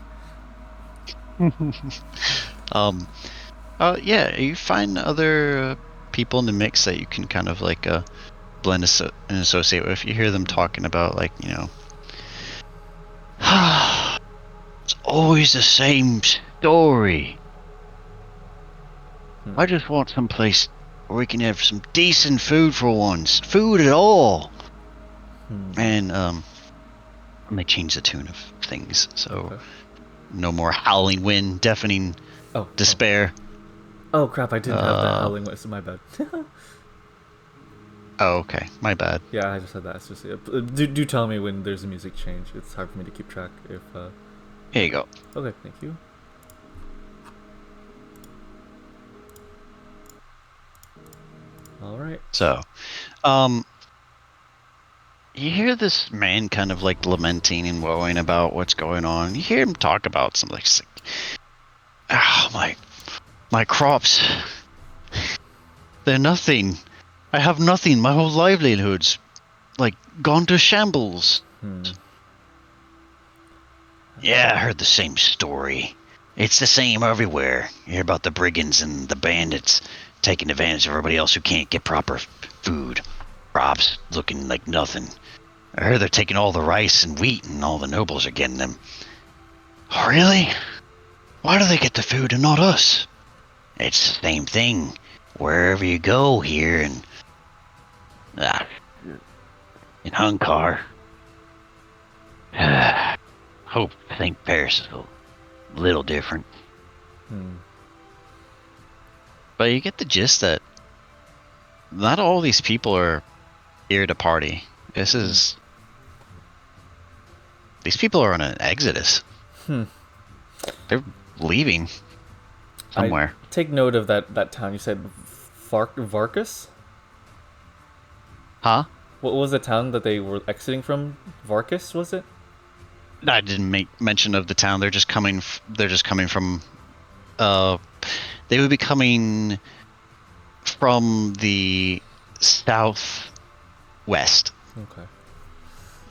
Yeah, you find other people in the mix that you can kind of like blend and associate with. You hear them talking about, like, you know, it's always the same story. I just want some place where we can have some decent food for once. Food at all. And they change the tune of things, so no more howling wind, deafening despair. Oh crap, I didn't have that howling voice, my bad. Oh, okay, my bad. Yeah, I just had that. It's just do tell me when there's a music change. It's hard for me to keep track if Here you go. Okay, thank you. Alright. So, you hear this man kind of like lamenting and woeing about what's going on. You hear him talk about something like, my crops, they're nothing. I have nothing. My whole livelihood's like gone to shambles. Yeah, I heard the same story. It's the same everywhere. You hear about the brigands and the bandits taking advantage of everybody else who can't get proper food. Crops looking like nothing. I heard they're taking all the rice and wheat, and all the nobles are getting them. Oh, really? Why do they get the food and not us? It's the same thing wherever you go here in Hunkar. I think Paris is a little different. But you get the gist that not all these people are here to party. These people are on an exodus. They're leaving somewhere. I take note of that town. You said Varkas? Huh? What was the town that they were exiting from? Varkas, was it? I didn't make mention of the town. They're just coming. They're just coming from. They would be coming from the southwest. Okay.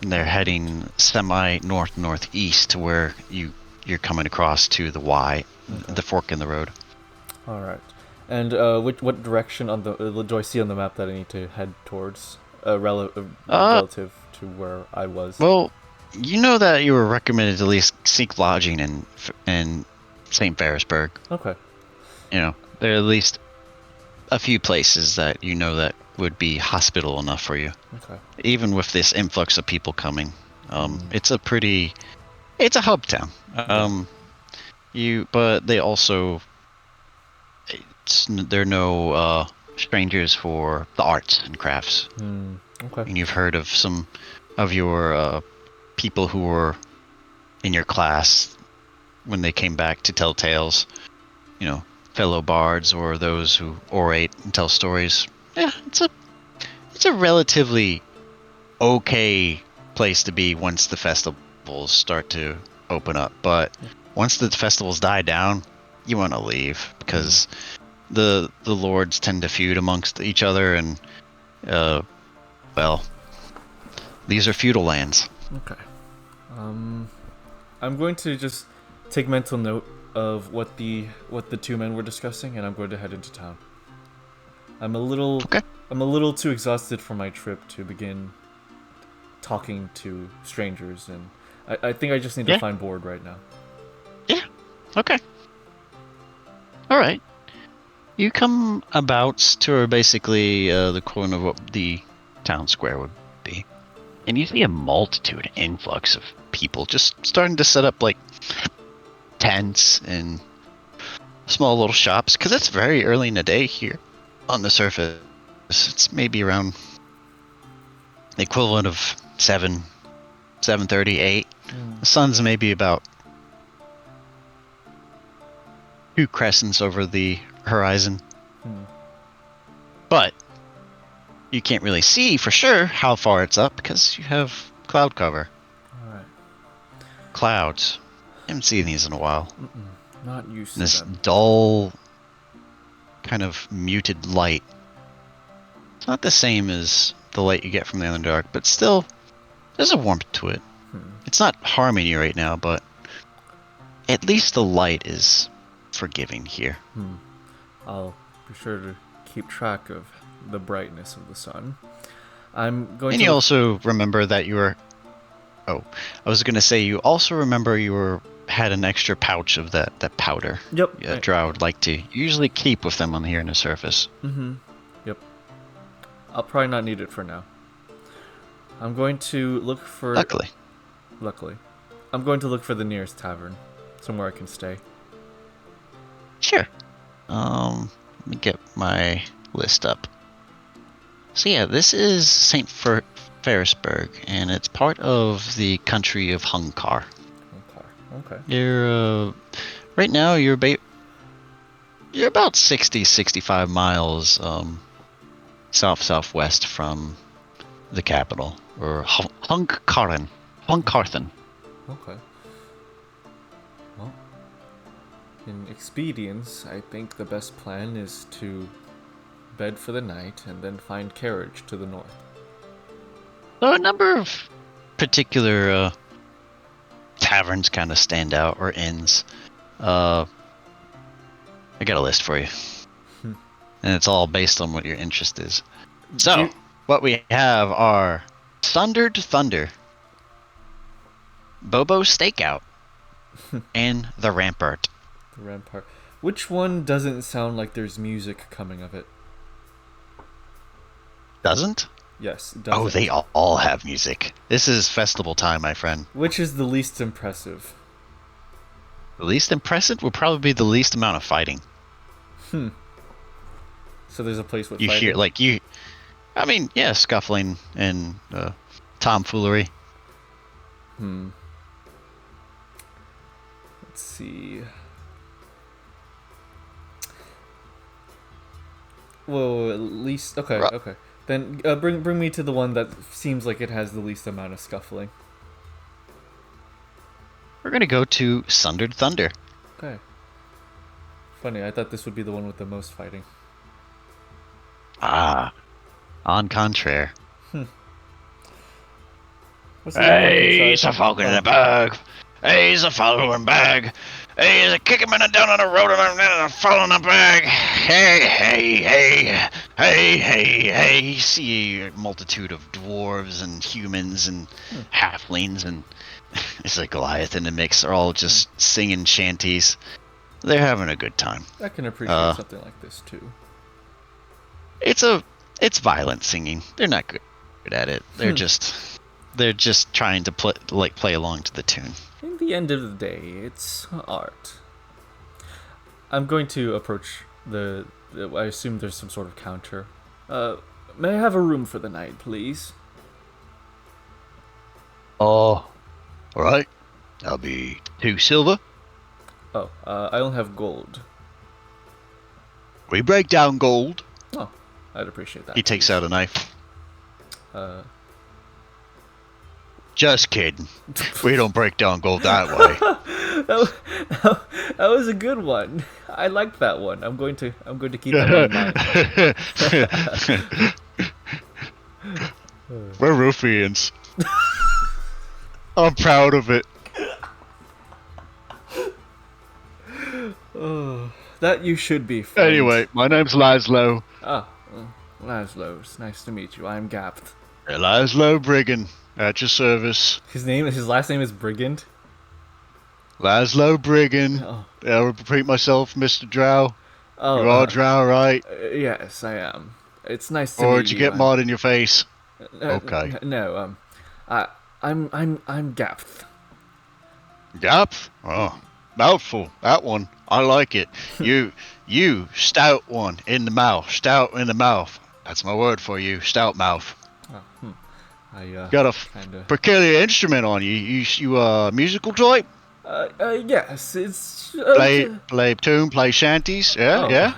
And they're heading northeast to where you're coming across to the Y, the fork in the road. All right. And what direction on do I see on the map that I need to head towards? Relative to where I was. Well, you know that you were recommended to at least seek lodging in St. Ferrisburg. Okay. You know, there are at least a few places that you know that would be hospitable enough for you. Okay. Even with this influx of people coming, it's a hub town. But they also, they're no strangers for the arts and crafts. Okay. And you've heard of some of your people who were in your class when they came back to tell tales. You know, fellow bards or those who orate and tell stories. Yeah, it's a relatively okay place to be once the festivals start to open up. But once the festivals die down, you want to leave because the lords tend to feud amongst each other, and well, these are feudal lands. Okay. I'm going to just take mental note of what the two men were discussing, and I'm going to head into town. I'm a little too exhausted from my trip to begin talking to strangers, and I think I just need to find board right now. Yeah. Okay. All right. You come about to basically the corner of what the town square would be, and you see a multitude, influx of people just starting to set up like tents and small little shops, because it's very early in the day here on the surface. It's maybe around the equivalent of 7:30, 8. The sun's maybe about 2 crescents over the horizon. But you can't really see for sure how far it's up because you have cloud cover. Alright. Clouds. I haven't seen these in a while. Not used to This them. dull, kind of muted light. It's not the same as the light you get from the Underdark, but still, there's a warmth to it. It's not harming you right now, but at least the light is forgiving here. I'll be sure to keep track of the brightness of the sun. I'm going And to... you also remember that you were... Oh, I was going to say, you also remember you had an extra pouch of that powder. Yep. Yeah, Drow would like to usually keep with them on here on the surface. Yep. I'll probably not need it for now. I'm going to look for... Luckily. I'm going to look for the nearest tavern. Somewhere I can stay. Sure. Let me get my list up. So yeah, this is St. Ferrisburg, and it's part of the country of Hunkar. Okay. You're right now you're about 65 miles southwest from the capital, or Hunkarthen. Okay. Well, in expedience, I think the best plan is to bed for the night and then find carriage to the north. So a number of particular taverns kind of stand out, or inns. I got a list for you. And it's all based on what your interest is. So, what we have are Thundered Thunder, Bobo Stakeout, and The Rampart. The Rampart. Which one doesn't sound like there's music coming of it? Doesn't? Yes, it does. Oh, they all have music. This is festival time, my friend. Which is the least impressive? The least impressive will probably be the least amount of fighting. So there's a place with You fighting. hear, I mean, yeah, scuffling and tomfoolery. Let's see. Well, at least okay. Then bring me to the one that seems like it has the least amount of scuffling. We're gonna go to Sundered Thunder. Okay. Funny, I thought this would be the one with the most fighting. Ah, on contraire. What's the other one Hey, inside? it's a falcon in a bag. Hey, he's a following bag. Hey, he's a kicking man down on the road and I'm following a bag. Hey. You see a multitude of dwarves and humans and halflings and it's like Goliath in the mix. They're all just singing shanties. They're having a good time. I can appreciate something like this too. It's violent singing. They're not good at it. They're just trying to play along to the tune. In the end of the day, it's art. I'm going to approach the I assume there's some sort of counter. May I have a room for the night, please? Oh, all right. That'll be 2 silver. Oh, I don't have gold. We break down gold. Oh, I'd appreciate that. He takes out a knife. Uh, Just kidding. We don't break down gold that way. that was a good one. I liked that one. I'm going to keep that in mind. We're ruffians. I'm proud of it. That you should be. Friend. Anyway, my name's Laszlo. Laszlo, it's nice to meet you. I'm Gabth. Laszlo Brigand, at your service. His last name is Brigand. Laszlo Brigand. Oh. I'll repeat myself, Mr. Drow. Oh, You're all Drow, right? Yes, I am. It's nice to meet you. Or did you get mud in your face? Okay. No, I'm Gabth. Gabth? Oh, mouthful. That one. I like it. You stout one in the mouth. Stout in the mouth. That's my word for you. Stout mouth. Got a kinda... peculiar instrument on you. You musical type? Yes, it's... Play tune, play shanties? Yeah, yeah?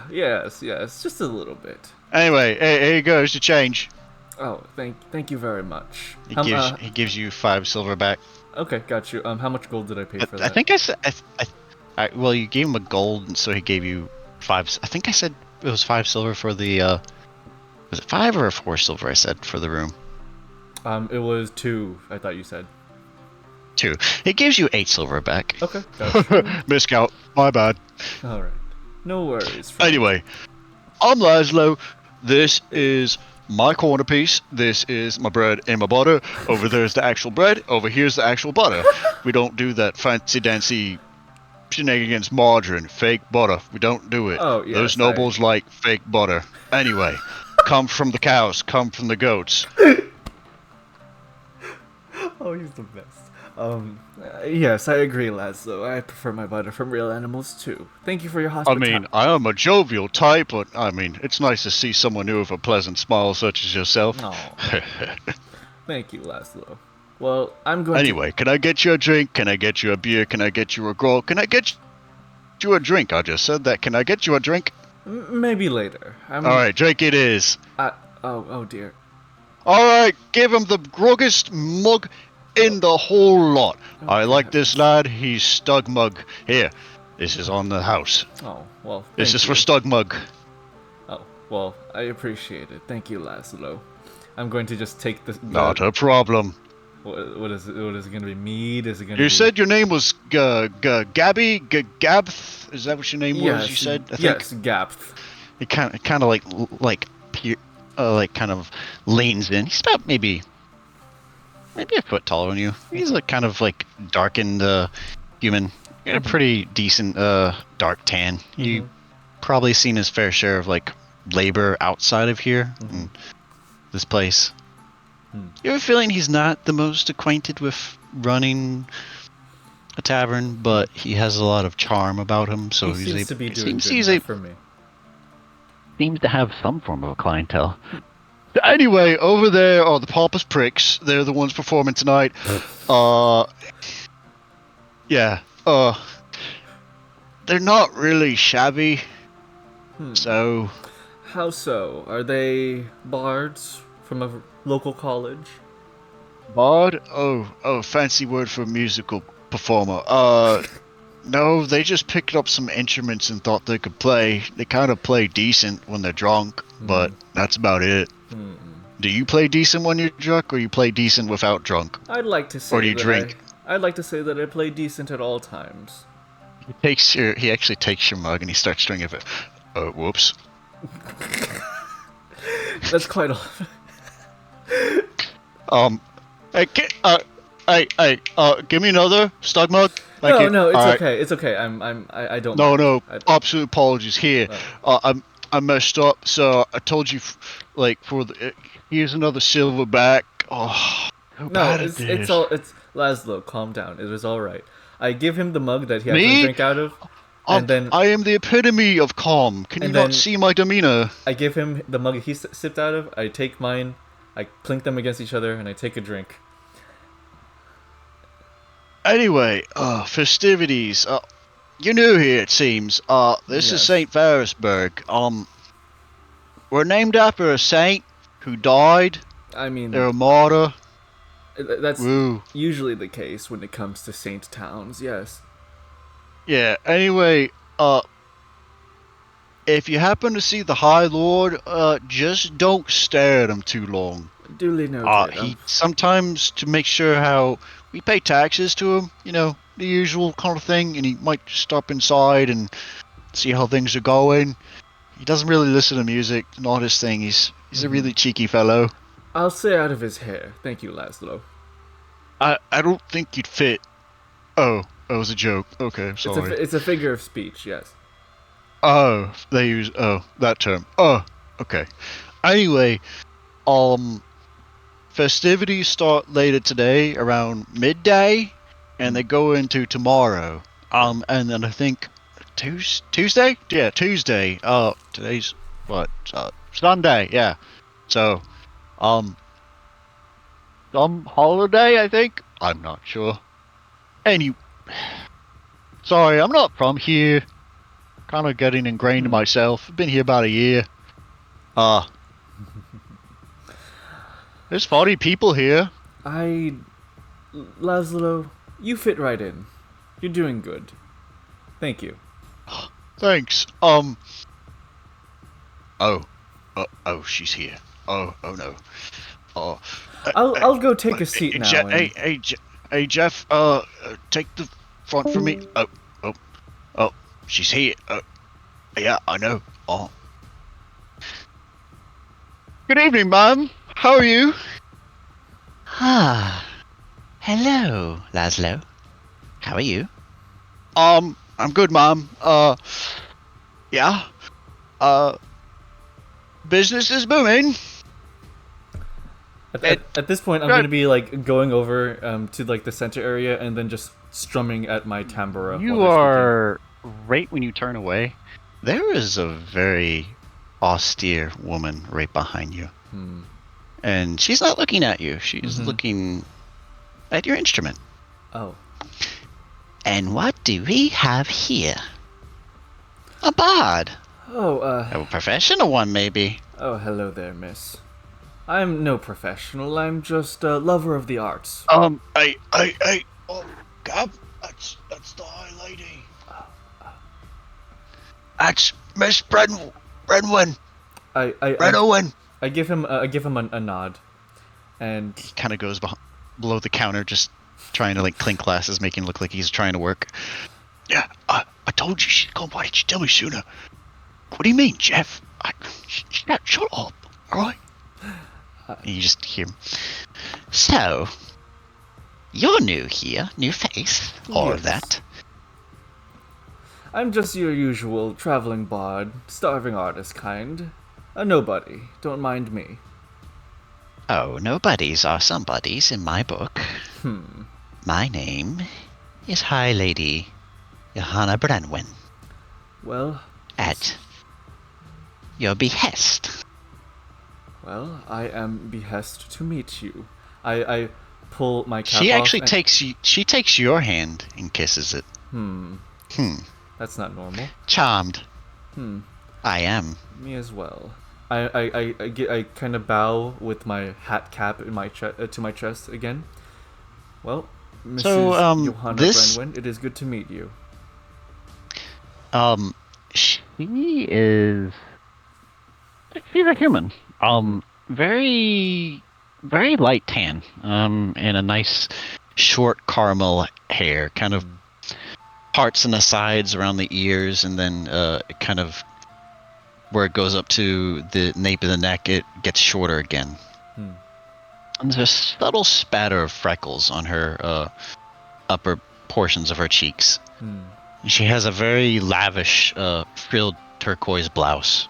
Yes, just a little bit. Anyway, here you goes to change. Oh, thank you very much. He gives you 5 silver back. Okay, got you. How much gold did I pay for that? I think I said... well, you gave him a gold, and so he gave you 5... I think I said it was 5 silver for the... was it 5 or 4 silver I said for the room? It was 2, I thought you said. 2. He gives you 8 silver back. Okay, gotcha. Miscount. My bad. Alright. No worries. Friend. Anyway, I'm Laszlo. This is my corner piece. This is my bread and my butter. Over there's the actual bread. Over here's the actual butter. We don't do that fancy-dancy shenanigans margarine, fake butter. We don't do it. Oh, yes, Those nobles like fake butter. Anyway, come from the cows, come from the goats. Oh, he's the best. Yes, I agree, Laszlo. I prefer my butter from real animals, too. Thank you for your I hospitality. mean, I am a jovial type, but, I mean, it's nice to see someone new with a pleasant smile such as yourself. Oh. Thank you, Laszlo. Well, I'm going Anyway, can I get you a drink? Can I get you a beer? Can I get you a grog? Can I get you a drink? I just said that. Can I get you a drink? Maybe later. Alright, drink it is. Oh dear. Alright, give him the groggest mug in the whole lot. Okay. I like this lad. He's Stug Mug. Here, this is on the house. Oh, well, This is you. for Stug Mug. Oh, well, I appreciate it. Thank you, Laszlo. I'm going to just take the Not a problem. What is it going to be? Mead? Is it going to be... You said your name was Gabby? Gabth? Is that what your name was, you said? I think? Yes, Gabth. It kind of kind of leans in. He's about maybe a foot taller than you. He's like kind of like darkened human. Got a pretty decent dark tan. You probably seen his fair share of like labor outside of here in this place. You have a feeling he's not the most acquainted with running a tavern, but he has a lot of charm about him, so He seems to be doing seems good enough for me. seems to have some form of a clientele. Anyway, over there are the pompous pricks. They're the ones performing tonight. Yeah. They're not really shabby. So. How so? Are they bards from a local college? Bard? Oh, fancy word for musical performer. No, they just picked up some instruments and thought they could play. They kind of play decent when they're drunk, but that's about it. Do you play decent when you're drunk, or you play decent without drunk? I'd like to say Or do you drink? I'd like to say that I play decent at all times. He actually takes your mug and he starts drinking it. Whoops. That's quite a Hey, give me another Stug mug. Thank No, you. it's All right. okay. It's okay. I don't. No, mind. absolute apologies here. I messed up, so I told you, here's another silverback. Oh, No, it's Laszlo. Calm down. It is all right. I give him the mug that he has to drink out of, and then I am the epitome of calm. Can you not see my demeanor? I give him the mug he sipped out of. I take mine, I clink them against each other, and I take a drink. Anyway, festivities. You're new here, it seems. This is St. Varusberg. We're named after a saint who died. I mean, they're a martyr. That's usually the case when it comes to saint towns, yes. Yeah, anyway, if you happen to see the High Lord, just don't stare at him too long. Duly noted. He sometimes, to make sure how we pay taxes to him, the usual kind of thing, and he might stop inside and see how things are going. He doesn't really listen to music, not his thing. He's a really cheeky fellow. I'll stay out of his hair. Thank you, Laszlo. I don't think you'd fit. Oh, it was a joke. Okay, sorry. It's a figure of speech, yes. Oh, they use that term. Oh, okay. Anyway, festivities start later today around midday, and they go into tomorrow. And then I think Tuesday? Yeah, Tuesday. Today's what? Sunday. Yeah. So, some holiday, I think. I'm not sure. Sorry, I'm not from here. Kind of getting ingrained myself. I've been here about a year. There's 40 people here. Laszlo, you fit right in. You're doing good. Thank you. Thanks. She's here. Oh no. I'll go take a seat now. Hey, Jeff. Take the front for me. Oh, she's here. Yeah, I know. Oh. Good evening, ma'am. How are you? Hello, Laszlo. How are you? I'm good, ma'am. Yeah. Business is booming. At this point, I'm going to be going over to the center area and then just strumming at my tambura. You are right when you turn away. There is a very austere woman right behind you. And she's not looking at you. She's looking at your instrument. Oh. And what do we have here? A bard. Oh, a professional one, maybe. Oh, hello there, miss. I'm no professional. I'm just a lover of the arts. Oh, Gab, that's the High Lady. That's Miss Brenwyn. Brenwyn. I give him a nod, and he kind of goes below the counter, just trying to clink glasses, making it look like he's trying to work. Yeah, I told you she'd come. Why didn't you tell me sooner? What do you mean, Jeff? Shut up, all right? And you just hear him. So, you're new here, new face, all of that. I'm just your usual traveling bard, starving artist kind. A nobody. Don't mind me. Oh, nobodies are somebodies in my book. Hmm. My name is High Lady Johanna Brenwyn. Well, At your behest. well, I am behest to meet you. I pull my cap She off. actually takes your hand and kisses it. Hmm. Hmm. That's not normal. Charmed. Hmm. I am. Me as well. I kind of bow with my hat cap in my to my chest again. Well, Mrs. So, Johanna this Brenwyn, it is good to meet you. She is. She's a human. Very, very light tan. And a nice short caramel hair, kind of parts on the sides around the ears, and then kind of where it goes up to the nape of the neck, it gets shorter again. And there's a subtle spatter of freckles on her upper portions of her cheeks. She has a very lavish frilled turquoise blouse,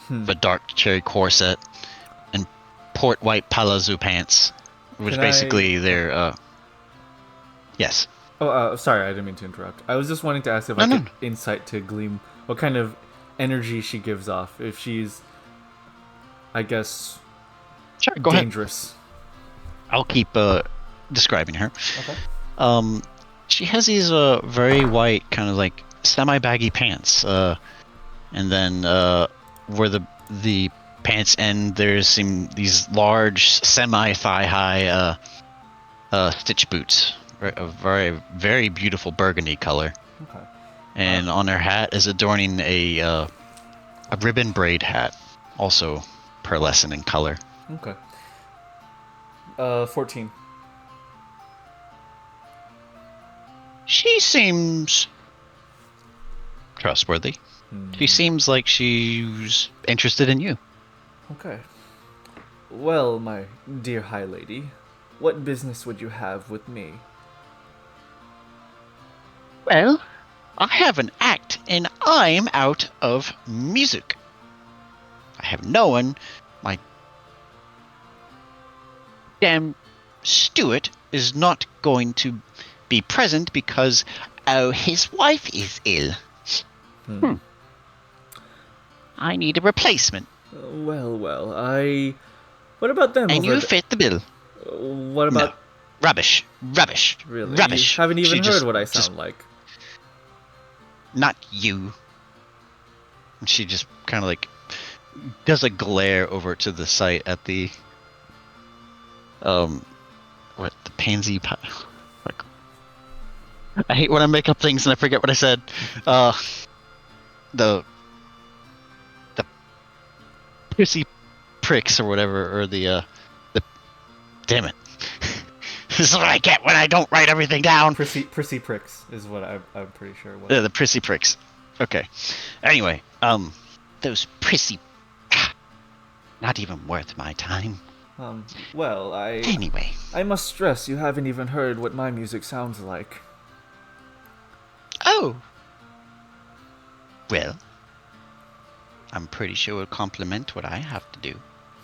a dark cherry corset, and port white palazzo pants, which Can basically I- they're yes. Oh, sorry, I didn't mean to interrupt. I was just wanting to ask if No, I no. could insight to glean what kind of energy she gives off. If she's, I guess, Sure, go ahead. dangerous. I'll keep describing her. Okay. She has these very white, kind of like semi-baggy pants, and then where the pants end, there's these large semi-thigh-high stitch boots, a very very beautiful burgundy color. Okay. And on her hat is adorning a ribbon braid hat, also pearlescent in color. Okay. 14. She seems trustworthy. She seems like she's interested in you. Okay. Well, my dear High Lady, what business would you have with me? Well, I have an act and I'm out of music. I have no one. My damn Stuart is not going to be present because, oh, his wife is ill. I need a replacement. Well, what about them? And over you th- fit the bill. What about No. Rubbish. Rubbish. really? Rubbish. You haven't even She heard just- what I just- sound like. Not you. And she just kind of like does a glare over to the site at the what, the pansy like, I hate when I make up things and I forget what I said. The prissy pricks or whatever, or the damn it. This is what I get when I don't write everything down. Prissy pricks is what I'm pretty sure it was. The prissy pricks. Okay. Anyway, those prissy, not even worth my time. Well, Anyway, I must stress you haven't even heard what my music sounds like. oh, well, I'm pretty sure it'll complement what I have to do.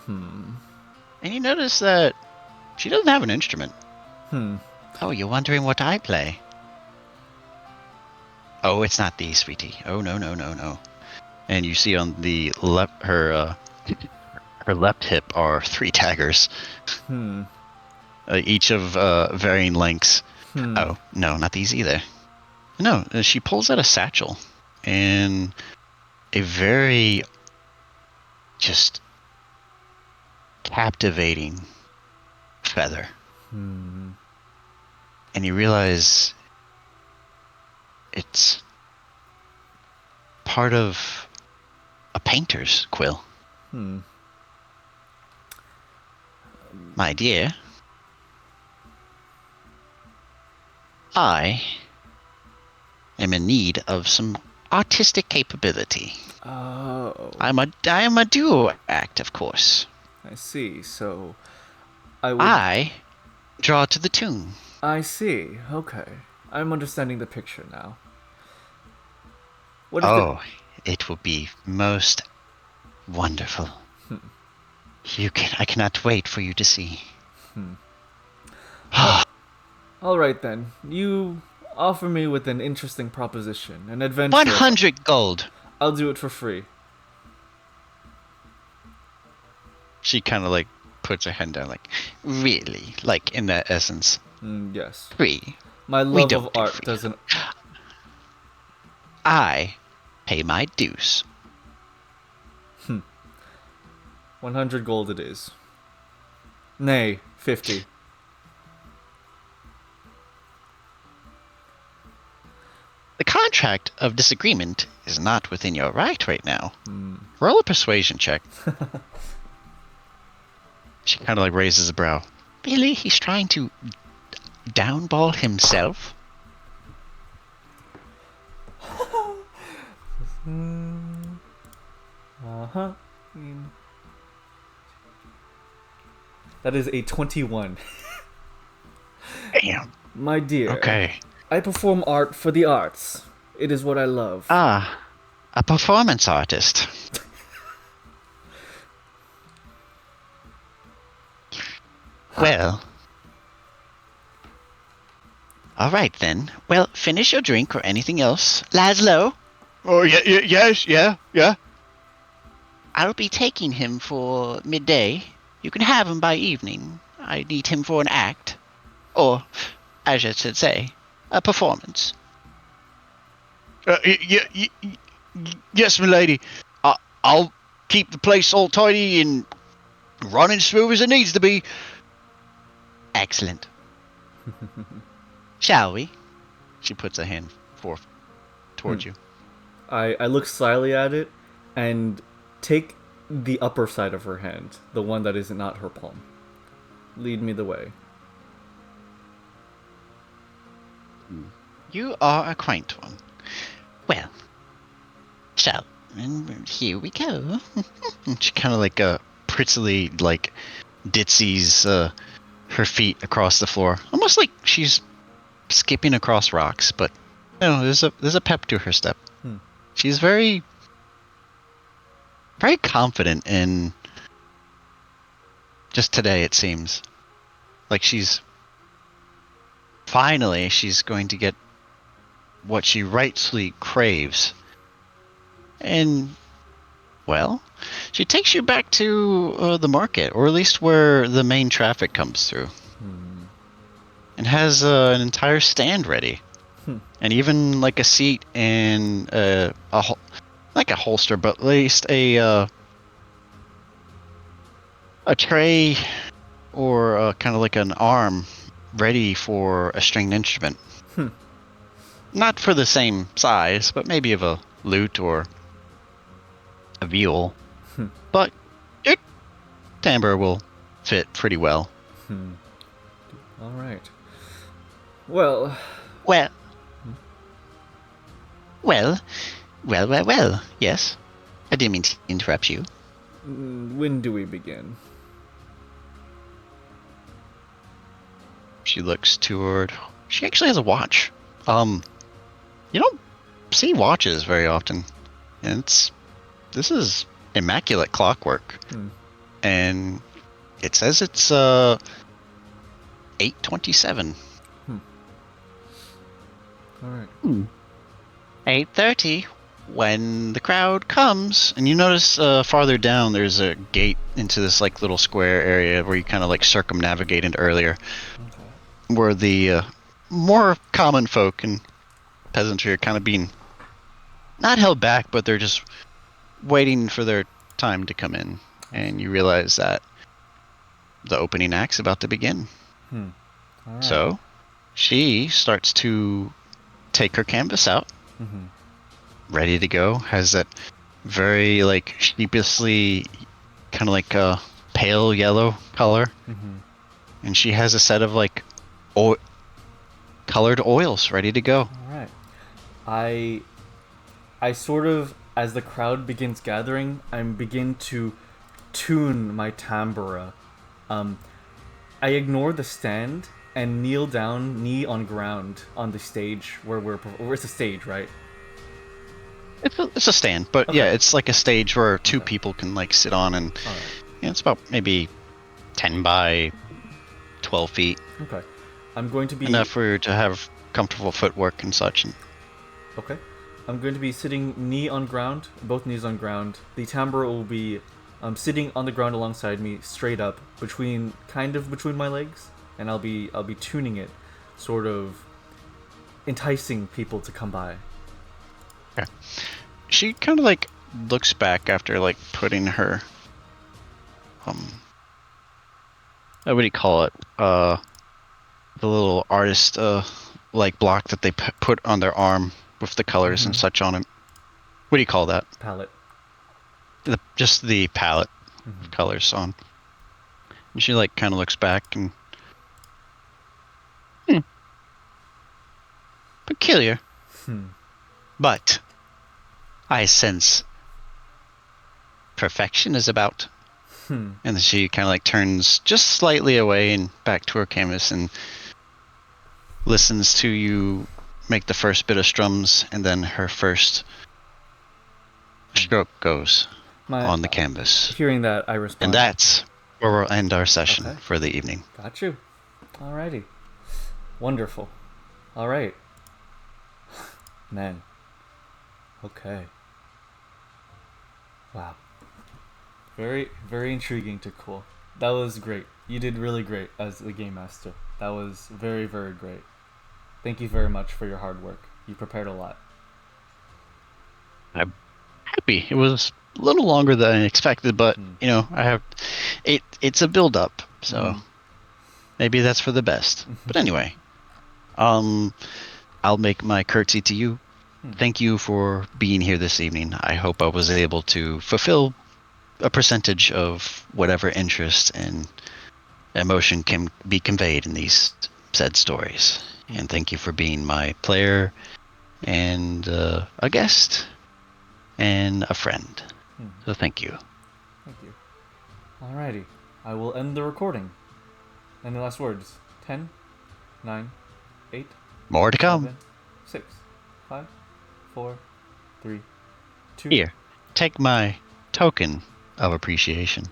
And you notice that she doesn't have an instrument. Oh, you're wondering what I play? Oh, it's not these, sweetie. Oh, no, no, no, no. And you see on the left, her left hip are 3 daggers. Each of varying lengths. Oh, no, not these either. No, she pulls out a satchel and a very just captivating feather. And you realize it's part of a painter's quill. My dear, I am in need of some artistic capability. Oh, I am a duo act, of course. I see. So, I draw to the tune. I see. Okay, I'm understanding the picture now. What is Oh, it will be most wonderful. I cannot wait for you to see. All right then. You offer me with an interesting proposition, an adventure. 100 gold. I'll do it for free. She kind of like puts her hand down, like, really? Like, in that essence. Yes. Free. My We love don't of do art free. doesn't. I pay my dues. 100 gold it is. Nay, 50. The contract of disagreement is not within your right now. Roll a persuasion check. She kind of like raises a brow. Really? He's trying to downball himself? Uh-huh. That is a 21. Damn. My dear. Okay. I perform art for the arts. It is what I love. Ah, a performance artist. Well. Alright then. Well, finish your drink or anything else. Laszlo? Oh, yeah. I'll be taking him for midday. You can have him by evening. I need him for an act. Or, as I should say, a performance. Yes, milady. I'll keep the place all tidy and running smooth as it needs to be. Excellent. Shall we? She puts a hand forth towards you. I look slyly at it and take the upper side of her hand, the one that is not her palm. Lead me the way. You are a quaint one. Well, so, and here we go. She kind of like prettily like ditzies her feet across the floor, almost like she's skipping across rocks. But you know, there's a pep to her step. She's very confident in just today. It seems like she's going to get what she rightfully craves. And, well, she takes you back to the market, or at least where the main traffic comes through. And has an entire stand ready. And even like a seat and like a holster, but at least a tray or kind of like an arm ready for a stringed instrument. Not for the same size, but maybe of a lute or a viol. But your timbre will fit pretty well. All right. Well. Well. Yes. I didn't mean to interrupt you. When do we begin? She looks toward. She actually has a watch. You don't see watches very often, and this is immaculate clockwork, and it says it's 8:27. All right. 8:30 when the crowd comes, and you notice farther down there's a gate into this like little square area where you kind of like circumnavigated earlier, where the more common folk and peasantry are kind of being not held back, but they're just waiting for their time to come in, and you realize that the opening act's about to begin. All right. So she starts to take her canvas out, ready to go. Has that very like sheepishly kind of like a pale yellow color, and she has a set of like colored oils ready to go. All right. I sort of, as the crowd begins gathering, I begin to tune my timbre. I ignore the stand and kneel down, knee on ground, on the stage where it's a stage, right? It's a stand, but Okay. yeah, it's like a stage where two people can like sit on and Yeah, it's about maybe 10 by 12 feet. Okay. I'm going to be Enough for you to have comfortable footwork and such. Okay. I'm going to be sitting knee on ground, both knees on ground. The timbre will be sitting on the ground alongside me, straight up, between my legs, and I'll be tuning it, sort of enticing people to come by. Okay. She kind of like looks back after like putting her what do you call it? The little artist like block that they put on their arm with the colors and such on it. What do you call that? Palette. Just the palette of colors on. And she like kind of looks back and peculiar. But I sense perfection is about. And then she kind of like turns just slightly away and back to her canvas and listens to you make the first bit of strums, and then her first stroke goes on the canvas. Hearing that, I respond. And that's where we'll end our session for the evening. Got you. Alrighty. Wonderful. Alright. Man. Okay. Wow. Very, very intriguing, Takkul. That was great. You did really great as the game master. That was very, very great. Thank you very much for your hard work. You prepared a lot. I'm happy. It was a little longer than I expected, but you know, I have it's a build up, so maybe that's for the best. But anyway, I'll make my curtsy to you. Thank you for being here this evening. I hope I was able to fulfill a percentage of whatever interest and emotion can be conveyed in these said stories. And thank you for being my player and a guest and a friend. So thank you. Thank you. Alrighty. I will end the recording. Any last words? 10, 9, 8, More to come. 7, 6, 5, 4, 3, 2. Here, take my token of appreciation.